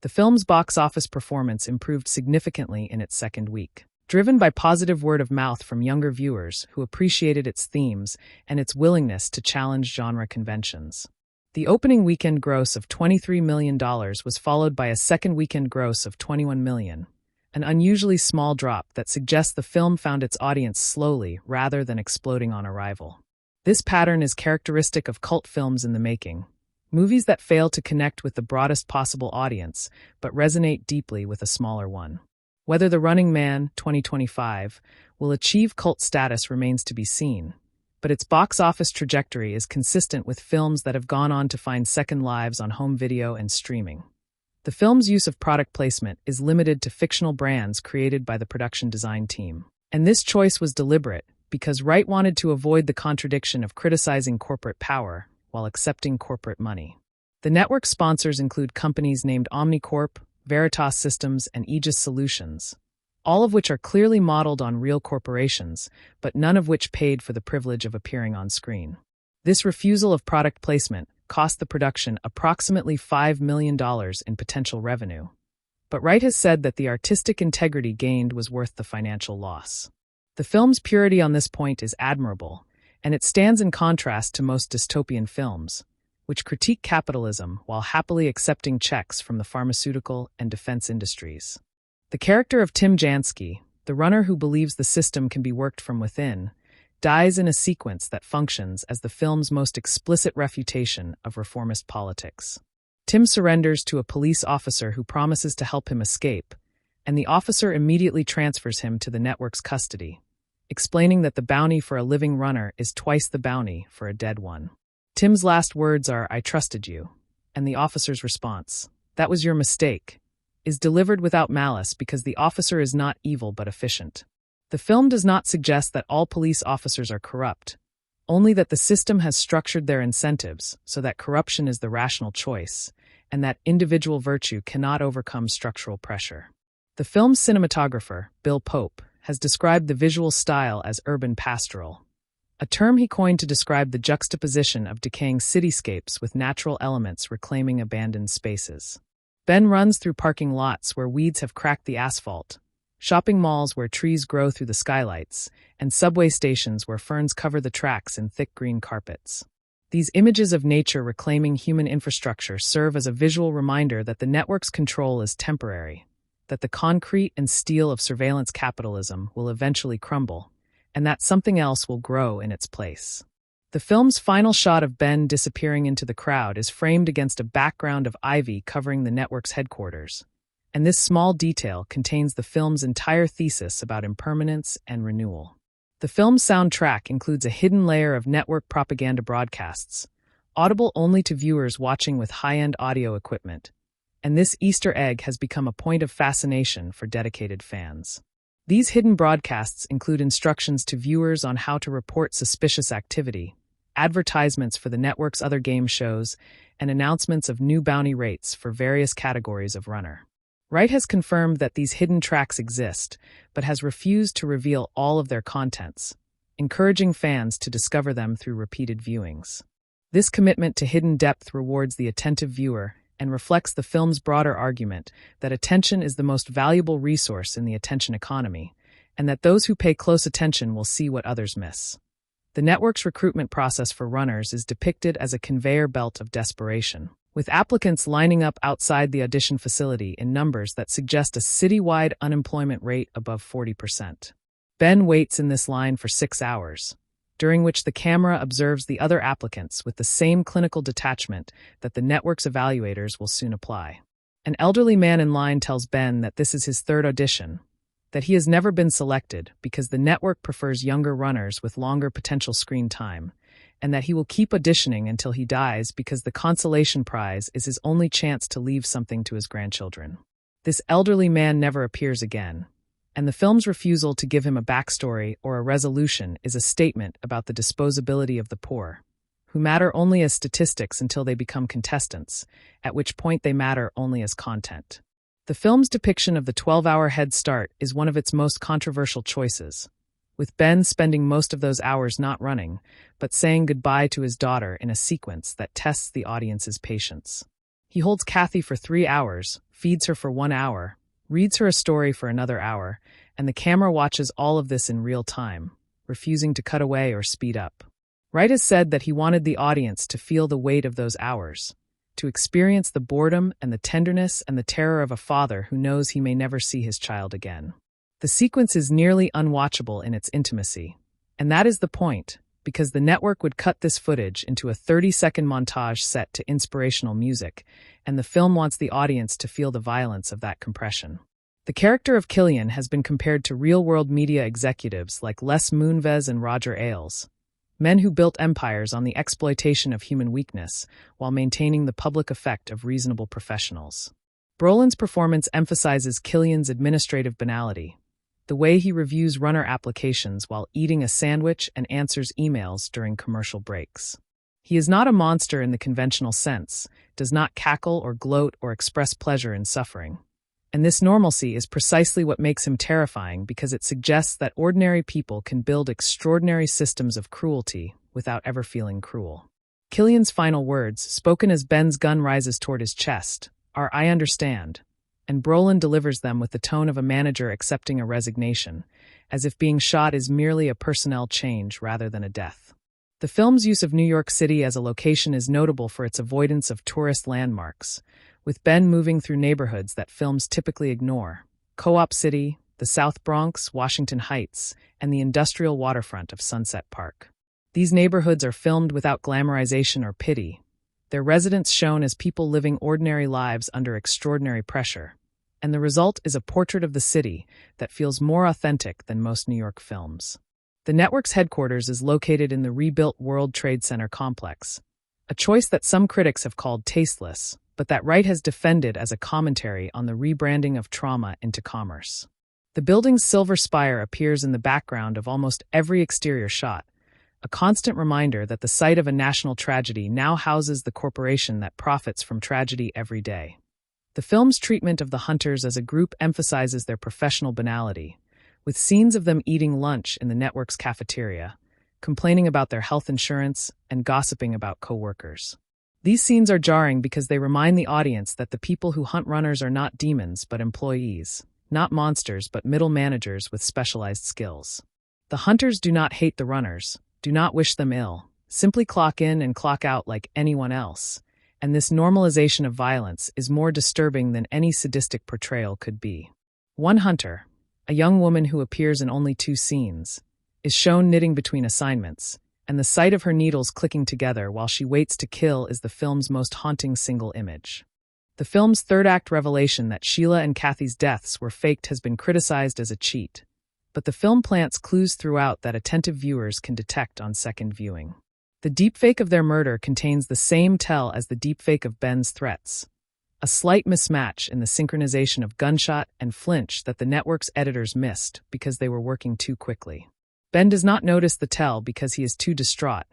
The film's box office performance improved significantly in its second week, driven by positive word of mouth from younger viewers who appreciated its themes and its willingness to challenge genre conventions. The opening weekend gross of $23 million was followed by a second weekend gross of $21 million, an unusually small drop that suggests the film found its audience slowly rather than exploding on arrival. This pattern is characteristic of cult films in the making, movies that fail to connect with the broadest possible audience but resonate deeply with a smaller one. Whether The Running Man, 2025, will achieve cult status remains to be seen, but its box office trajectory is consistent with films that have gone on to find second lives on home video and streaming. The film's use of product placement is limited to fictional brands created by the production design team. And this choice was deliberate, because Wright wanted to avoid the contradiction of criticizing corporate power while accepting corporate money. The network sponsors include companies named Omnicorp, Veritas Systems, and Aegis Solutions, all of which are clearly modeled on real corporations, but none of which paid for the privilege of appearing on screen. This refusal of product placement cost the production approximately $5 million in potential revenue. But Wright has said that the artistic integrity gained was worth the financial loss. The film's purity on this point is admirable, and it stands in contrast to most dystopian films, which critique capitalism while happily accepting checks from the pharmaceutical and defense industries. The character of Tim Jansky, the runner who believes the system can be worked from within, dies in a sequence that functions as the film's most explicit refutation of reformist politics. Tim surrenders to a police officer who promises to help him escape, and the officer immediately transfers him to the network's custody, explaining that the bounty for a living runner is twice the bounty for a dead one. Tim's last words are, "I trusted you," and the officer's response, "That was your mistake," is delivered without malice because the officer is not evil but efficient. The film does not suggest that all police officers are corrupt, only that the system has structured their incentives so that corruption is the rational choice, and that individual virtue cannot overcome structural pressure. The film's cinematographer, Bill Pope, has described the visual style as urban pastoral, a term he coined to describe the juxtaposition of decaying cityscapes with natural elements reclaiming abandoned spaces. Ben runs through parking lots where weeds have cracked the asphalt, shopping malls where trees grow through the skylights, and subway stations where ferns cover the tracks in thick green carpets. These images of nature reclaiming human infrastructure serve as a visual reminder that the network's control is temporary, that the concrete and steel of surveillance capitalism will eventually crumble, and that something else will grow in its place. The film's final shot of Ben disappearing into the crowd is framed against a background of ivy covering the network's headquarters, and this small detail contains the film's entire thesis about impermanence and renewal. The film's soundtrack includes a hidden layer of network propaganda broadcasts, audible only to viewers watching with high-end audio equipment, and this Easter egg has become a point of fascination for dedicated fans. These hidden broadcasts include instructions to viewers on how to report suspicious activity, advertisements for the network's other game shows, and announcements of new bounty rates for various categories of runner. Wright has confirmed that these hidden tracks exist, but has refused to reveal all of their contents, encouraging fans to discover them through repeated viewings. This commitment to hidden depth rewards the attentive viewer and reflects the film's broader argument that attention is the most valuable resource in the attention economy, and that those who pay close attention will see what others miss. The network's recruitment process for runners is depicted as a conveyor belt of desperation, with applicants lining up outside the audition facility in numbers that suggest a citywide unemployment rate above 40%. Ben waits in this line for 6 hours, during which the camera observes the other applicants with the same clinical detachment that the network's evaluators will soon apply. An elderly man in line tells Ben that this is his third audition, that he has never been selected because the network prefers younger runners with longer potential screen time, and that he will keep auditioning until he dies because the consolation prize is his only chance to leave something to his grandchildren. This elderly man never appears again, and the film's refusal to give him a backstory or a resolution is a statement about the disposability of the poor, who matter only as statistics until they become contestants, at which point they matter only as content. The film's depiction of the 12-hour head start is one of its most controversial choices, with Ben spending most of those hours not running, but saying goodbye to his daughter in a sequence that tests the audience's patience. He holds Kathy for 3 hours, feeds her for 1 hour, reads her a story for another hour, and the camera watches all of this in real time, refusing to cut away or speed up. Wright has said that he wanted the audience to feel the weight of those hours, to experience the boredom and the tenderness and the terror of a father who knows he may never see his child again. The sequence is nearly unwatchable in its intimacy, and that is the point, because the network would cut this footage into a 30-second montage set to inspirational music, and the film wants the audience to feel the violence of that compression. The character of Killian has been compared to real-world media executives like Les Moonves and Roger Ailes, men who built empires on the exploitation of human weakness while maintaining the public effect of reasonable professionals. Brolin's performance emphasizes Killian's administrative banality, the way he reviews runner applications while eating a sandwich and answers emails during commercial breaks. He is not a monster in the conventional sense, does not cackle or gloat or express pleasure in suffering. And this normalcy is precisely what makes him terrifying because it suggests that ordinary people can build extraordinary systems of cruelty without ever feeling cruel. Killian's final words, spoken as Ben's gun rises toward his chest, are "I understand," and Brolin delivers them with the tone of a manager accepting a resignation, as if being shot is merely a personnel change rather than a death. The film's use of New York City as a location is notable for its avoidance of tourist landmarks, with Ben moving through neighborhoods that films typically ignore: Co-op City, the South Bronx, Washington Heights, and the industrial waterfront of Sunset Park. These neighborhoods are filmed without glamorization or pity, their residents shown as people living ordinary lives under extraordinary pressure, and the result is a portrait of the city that feels more authentic than most New York films. The network's headquarters is located in the rebuilt World Trade Center complex, a choice that some critics have called tasteless, but that Wright has defended as a commentary on the rebranding of trauma into commerce. The building's silver spire appears in the background of almost every exterior shot, a constant reminder that the site of a national tragedy now houses the corporation that profits from tragedy every day. The film's treatment of the hunters as a group emphasizes their professional banality, with scenes of them eating lunch in the network's cafeteria, complaining about their health insurance, and gossiping about coworkers. These scenes are jarring because they remind the audience that the people who hunt runners are not demons but employees, not monsters but middle managers with specialized skills. The hunters do not hate the runners, do not wish them ill, simply clock in and clock out like anyone else, and this normalization of violence is more disturbing than any sadistic portrayal could be. One hunter, a young woman who appears in only 2 scenes, is shown knitting between assignments, and the sight of her needles clicking together while she waits to kill is the film's most haunting single image. The film's third-act revelation that Sheila and Kathy's deaths were faked has been criticized as a cheat, but the film plants clues throughout that attentive viewers can detect on second viewing. The deepfake of their murder contains the same tell as the deepfake of Ben's threats, a slight mismatch in the synchronization of gunshot and flinch that the network's editors missed because they were working too quickly. Ben does not notice the tell because he is too distraught,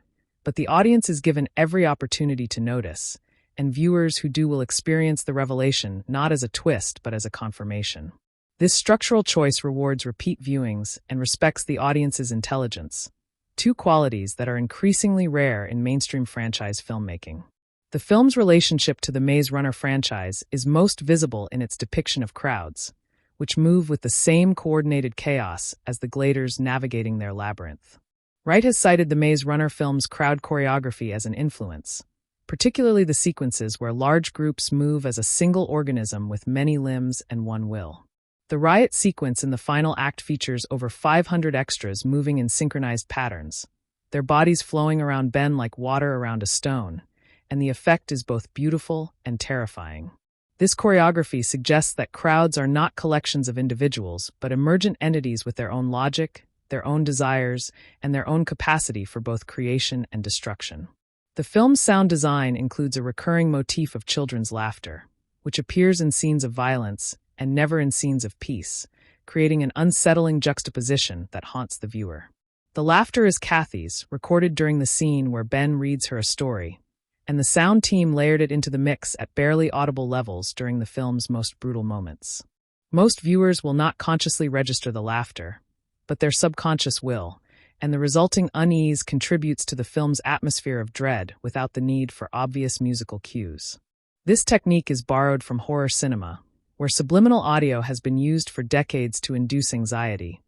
but the audience is given every opportunity to notice, and viewers who do will experience the revelation not as a twist but as a confirmation. This structural choice rewards repeat viewings and respects the audience's intelligence, 2 qualities that are increasingly rare in mainstream franchise filmmaking. The film's relationship to the Maze Runner franchise is most visible in its depiction of crowds, which move with the same coordinated chaos as the gliders navigating their labyrinth. Wright has cited the Maze Runner film's crowd choreography as an influence, particularly the sequences where large groups move as a single organism with many limbs and one will. The riot sequence in the final act features over 500 extras moving in synchronized patterns, their bodies flowing around Ben like water around a stone, and the effect is both beautiful and terrifying. This choreography suggests that crowds are not collections of individuals, but emergent entities with their own logic, their own desires, and their own capacity for both creation and destruction. The film's sound design includes a recurring motif of children's laughter, which appears in scenes of violence and never in scenes of peace, creating an unsettling juxtaposition that haunts the viewer. The laughter is Kathy's, recorded during the scene where Ben reads her a story, and the sound team layered it into the mix at barely audible levels during the film's most brutal moments. Most viewers will not consciously register the laughter, but their subconscious will, and the resulting unease contributes to the film's atmosphere of dread without the need for obvious musical cues. This technique is borrowed from horror cinema, where subliminal audio has been used for decades to induce anxiety,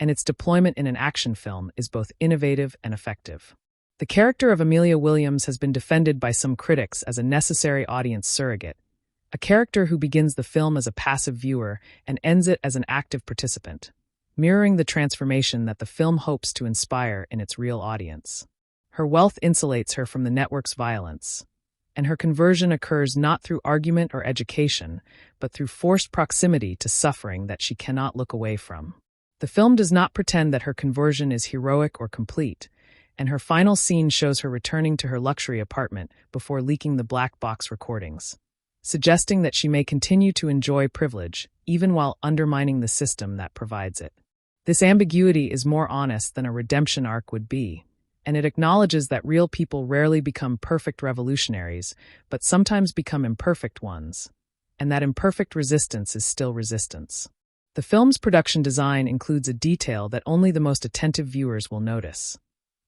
and its deployment in an action film is both innovative and effective. The character of Amelia Williams has been defended by some critics as a necessary audience surrogate, a character who begins the film as a passive viewer and ends it as an active participant, mirroring the transformation that the film hopes to inspire in its real audience. Her wealth insulates her from the network's violence, and her conversion occurs not through argument or education, but through forced proximity to suffering that she cannot look away from. The film does not pretend that her conversion is heroic or complete, and her final scene shows her returning to her luxury apartment before leaking the black box recordings, suggesting that she may continue to enjoy privilege, even while undermining the system that provides it. This ambiguity is more honest than a redemption arc would be, and it acknowledges that real people rarely become perfect revolutionaries, but sometimes become imperfect ones, and that imperfect resistance is still resistance. The film's production design includes a detail that only the most attentive viewers will notice.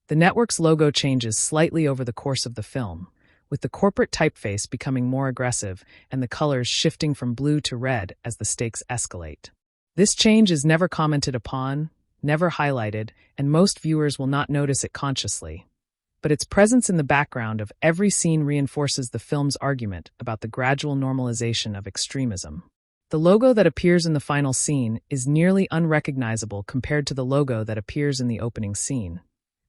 The network's logo changes slightly over the course of the film, with the corporate typeface becoming more aggressive and the colors shifting from blue to red as the stakes escalate. This change is never commented upon, never highlighted, and most viewers will not notice it consciously. But its presence in the background of every scene reinforces the film's argument about the gradual normalization of extremism. The logo that appears in the final scene is nearly unrecognizable compared to the logo that appears in the opening scene.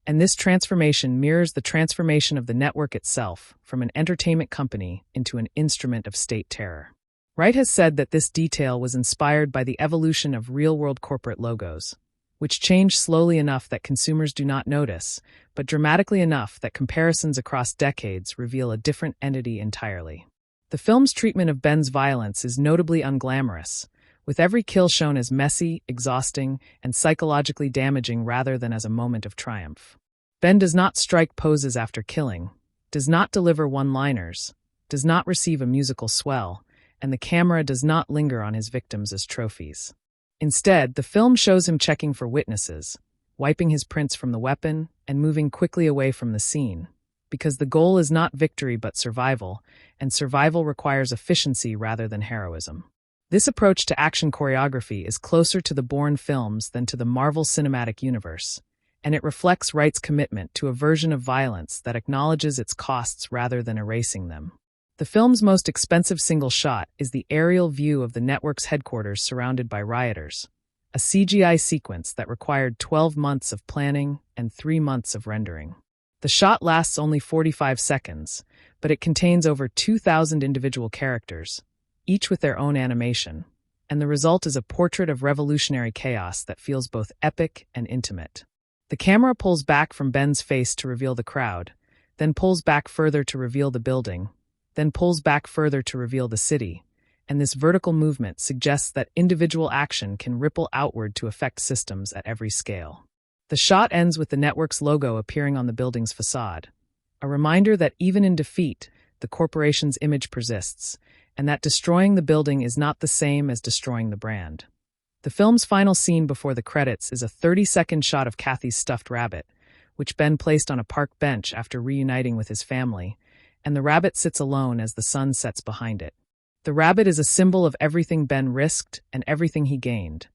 And this transformation mirrors the transformation of the network itself from an entertainment company into an instrument of state terror. Wright has said that this detail was inspired by the evolution of real-world corporate logos, which change slowly enough that consumers do not notice, but dramatically enough that comparisons across decades reveal a different entity entirely. The film's treatment of Ben's violence is notably unglamorous, with every kill shown as messy, exhausting, and psychologically damaging rather than as a moment of triumph. Ben does not strike poses after killing, does not deliver one-liners, does not receive a musical swell, and the camera does not linger on his victims as trophies. Instead, the film shows him checking for witnesses, wiping his prints from the weapon, and moving quickly away from the scene, because the goal is not victory but survival, and survival requires efficiency rather than heroism. This approach to action choreography is closer to the Bourne films than to the Marvel Cinematic Universe, and it reflects Wright's commitment to a version of violence that acknowledges its costs rather than erasing them. The film's most expensive single shot is the aerial view of the network's headquarters surrounded by rioters, a CGI sequence that required 12 months of planning and 3 months of rendering. The shot lasts only 45 seconds, but it contains over 2,000 individual characters, each with their own animation, and the result is a portrait of revolutionary chaos that feels both epic and intimate. The camera pulls back from Ben's face to reveal the crowd, then pulls back further to reveal the building, then pulls back further to reveal the city, and this vertical movement suggests that individual action can ripple outward to affect systems at every scale. The shot ends with the network's logo appearing on the building's facade, a reminder that even in defeat, the corporation's image persists, and that destroying the building is not the same as destroying the brand. The film's final scene before the credits is a 30-second shot of Kathy's stuffed rabbit, which Ben placed on a park bench after reuniting with his family, and the rabbit sits alone as the sun sets behind it. The rabbit is a symbol of everything Ben risked and everything he gained,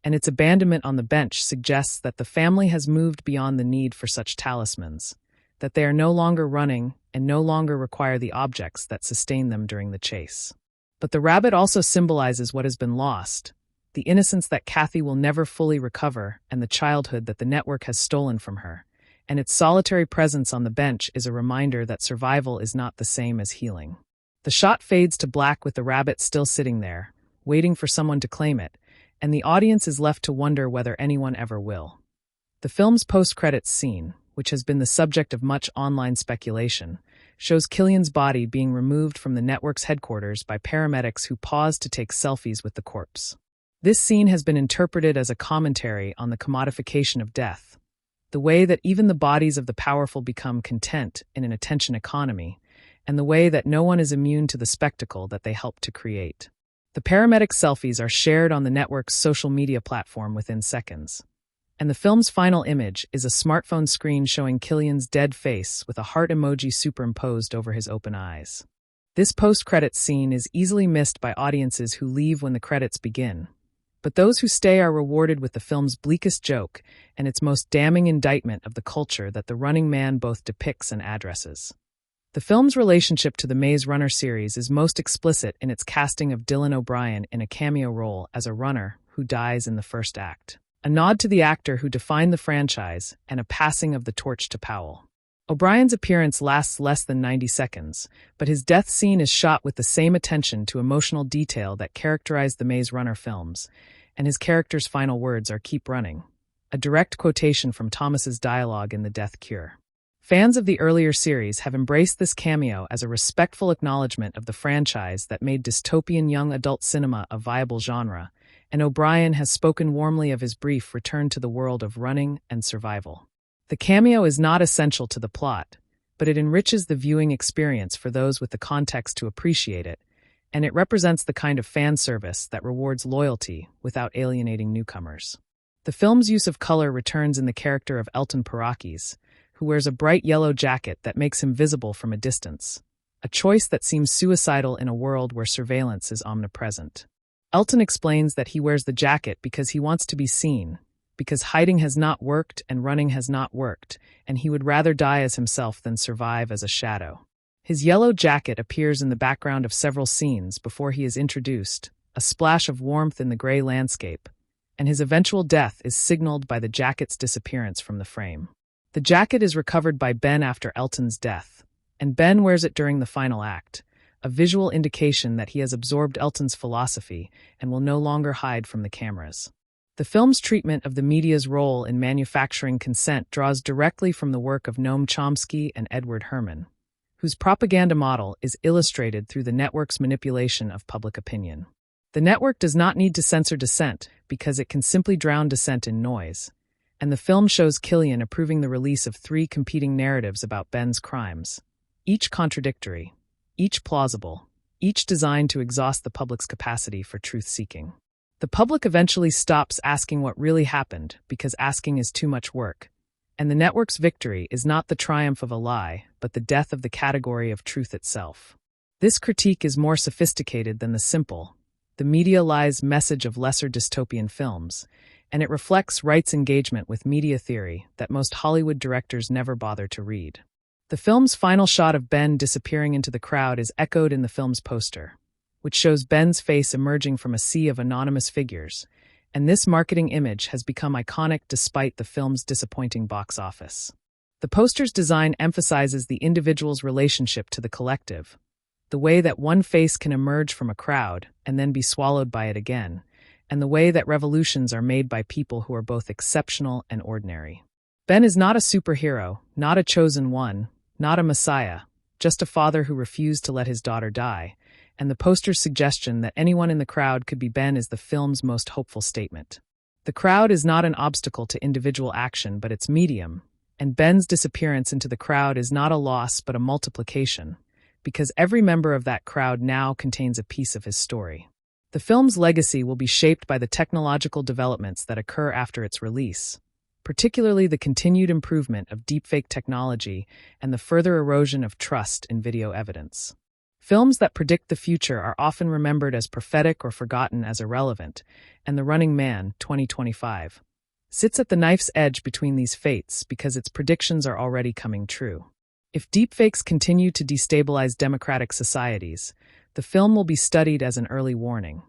and its abandonment on the bench suggests that the family has moved beyond the need for such talismans, that they are no longer running and no longer require the objects that sustain them during the chase. But the rabbit also symbolizes what has been lost, the innocence that Kathy will never fully recover and the childhood that the network has stolen from her, and its solitary presence on the bench is a reminder that survival is not the same as healing. The shot fades to black with the rabbit still sitting there, waiting for someone to claim it, and the audience is left to wonder whether anyone ever will. The film's post-credits scene, which has been the subject of much online speculation, shows Killian's body being removed from the network's headquarters by paramedics who pause to take selfies with the corpse. This scene has been interpreted as a commentary on the commodification of death, the way that even the bodies of the powerful become content in an attention economy, and the way that no one is immune to the spectacle that they help to create. The paramedic selfies are shared on the network's social media platform within seconds, and the film's final image is a smartphone screen showing Killian's dead face with a heart emoji superimposed over his open eyes. This post-credits scene is easily missed by audiences who leave when the credits begin, but those who stay are rewarded with the film's bleakest joke and its most damning indictment of the culture that The Running Man both depicts and addresses. The film's relationship to the Maze Runner series is most explicit in its casting of Dylan O'Brien in a cameo role as a runner who dies in the first act, a nod to the actor who defined the franchise and a passing of the torch to Powell. O'Brien's appearance lasts less than 90 seconds, but his death scene is shot with the same attention to emotional detail that characterized the Maze Runner films, and his character's final words are "keep running," a direct quotation from Thomas's dialogue in The Death Cure. Fans of the earlier series have embraced this cameo as a respectful acknowledgement of the franchise that made dystopian young adult cinema a viable genre, and O'Brien has spoken warmly of his brief return to the world of running and survival. The cameo is not essential to the plot, but it enriches the viewing experience for those with the context to appreciate it, and it represents the kind of fan service that rewards loyalty without alienating newcomers. The film's use of color returns in the character of Elton Parakis, who wears a bright yellow jacket that makes him visible from a distance, a choice that seems suicidal in a world where surveillance is omnipresent. Elton explains that he wears the jacket because he wants to be seen, because hiding has not worked and running has not worked, and he would rather die as himself than survive as a shadow. His yellow jacket appears in the background of several scenes before he is introduced, a splash of warmth in the gray landscape, and his eventual death is signaled by the jacket's disappearance from the frame. The jacket is recovered by Ben after Elton's death, and Ben wears it during the final act, a visual indication that he has absorbed Elton's philosophy and will no longer hide from the cameras. The film's treatment of the media's role in manufacturing consent draws directly from the work of Noam Chomsky and Edward Herman, whose propaganda model is illustrated through the network's manipulation of public opinion. The network does not need to censor dissent because it can simply drown dissent in noise, and the film shows Killian approving the release of 3 competing narratives about Ben's crimes, each contradictory, each plausible, each designed to exhaust the public's capacity for truth-seeking. The public eventually stops asking what really happened because asking is too much work, and the network's victory is not the triumph of a lie, but the death of the category of truth itself. This critique is more sophisticated than the simple, the media lies message of lesser dystopian films, and it reflects Wright's engagement with media theory that most Hollywood directors never bother to read. The film's final shot of Ben disappearing into the crowd is echoed in the film's poster, which shows Ben's face emerging from a sea of anonymous figures, and this marketing image has become iconic despite the film's disappointing box office. The poster's design emphasizes the individual's relationship to the collective, the way that one face can emerge from a crowd and then be swallowed by it again, and the way that revolutions are made by people who are both exceptional and ordinary. Ben is not a superhero, not a chosen one, not a messiah, just a father who refused to let his daughter die, and the poster's suggestion that anyone in the crowd could be Ben is the film's most hopeful statement. The crowd is not an obstacle to individual action, but its medium, and Ben's disappearance into the crowd is not a loss but a multiplication, because every member of that crowd now contains a piece of his story. The film's legacy will be shaped by the technological developments that occur after its release, particularly the continued improvement of deepfake technology and the further erosion of trust in video evidence. Films that predict the future are often remembered as prophetic or forgotten as irrelevant, and The Running Man, 2025, sits at the knife's edge between these fates because its predictions are already coming true. If deepfakes continue to destabilize democratic societies, the film will be studied as an early warning.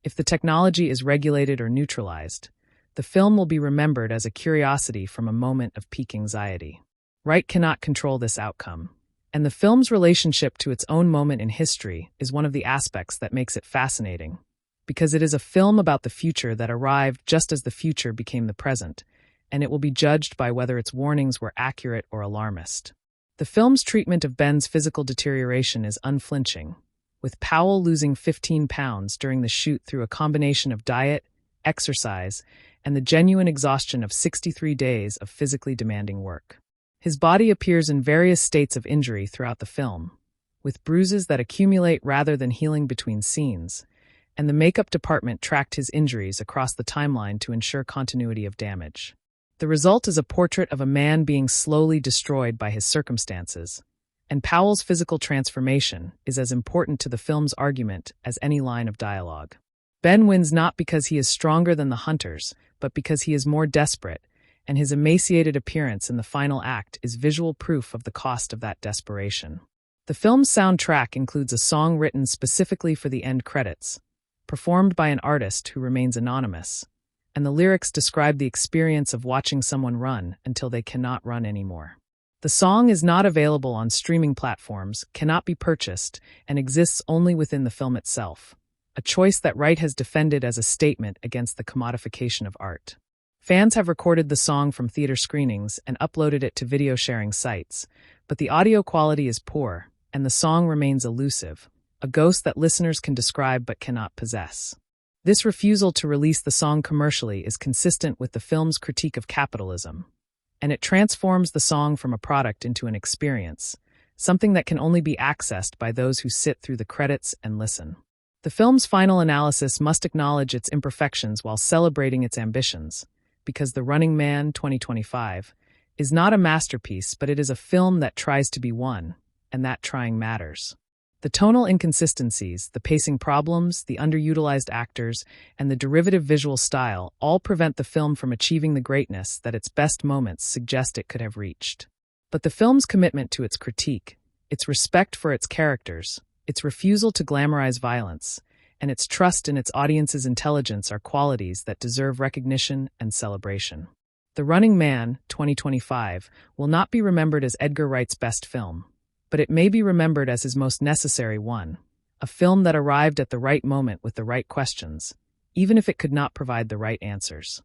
If the technology is regulated or neutralized, the film will be remembered as a curiosity from a moment of peak anxiety. Wright cannot control this outcome, and the film's relationship to its own moment in history is one of the aspects that makes it fascinating, because it is a film about the future that arrived just as the future became the present, and it will be judged by whether its warnings were accurate or alarmist. The film's treatment of Ben's physical deterioration is unflinching, with Powell losing 15 pounds during the shoot through a combination of diet, exercise, and the genuine exhaustion of 63 days of physically demanding work. His body appears in various states of injury throughout the film, with bruises that accumulate rather than healing between scenes, and the makeup department tracked his injuries across the timeline to ensure continuity of damage. The result is a portrait of a man being slowly destroyed by his circumstances, and Powell's physical transformation is as important to the film's argument as any line of dialogue. Ben wins not because he is stronger than the hunters, but because he is more desperate, and his emaciated appearance in the final act is visual proof of the cost of that desperation. The film's soundtrack includes a song written specifically for the end credits, performed by an artist who remains anonymous, and the lyrics describe the experience of watching someone run until they cannot run anymore. The song is not available on streaming platforms, cannot be purchased, and exists only within the film itself, a choice that Wright has defended as a statement against the commodification of art. Fans have recorded the song from theater screenings and uploaded it to video-sharing sites, but the audio quality is poor, and the song remains elusive, a ghost that listeners can describe but cannot possess. This refusal to release the song commercially is consistent with the film's critique of capitalism, and it transforms the song from a product into an experience, something that can only be accessed by those who sit through the credits and listen. The film's final analysis must acknowledge its imperfections while celebrating its ambitions, because The Running Man, 2025, is not a masterpiece, but it is a film that tries to be one, and that trying matters. The tonal inconsistencies, the pacing problems, the underutilized actors, and the derivative visual style all prevent the film from achieving the greatness that its best moments suggest it could have reached. But the film's commitment to its critique, its respect for its characters, its refusal to glamorize violence, and its trust in its audience's intelligence are qualities that deserve recognition and celebration. The Running Man, 2025, will not be remembered as Edgar Wright's best film, but it may be remembered as his most necessary one, a film that arrived at the right moment with the right questions, even if it could not provide the right answers.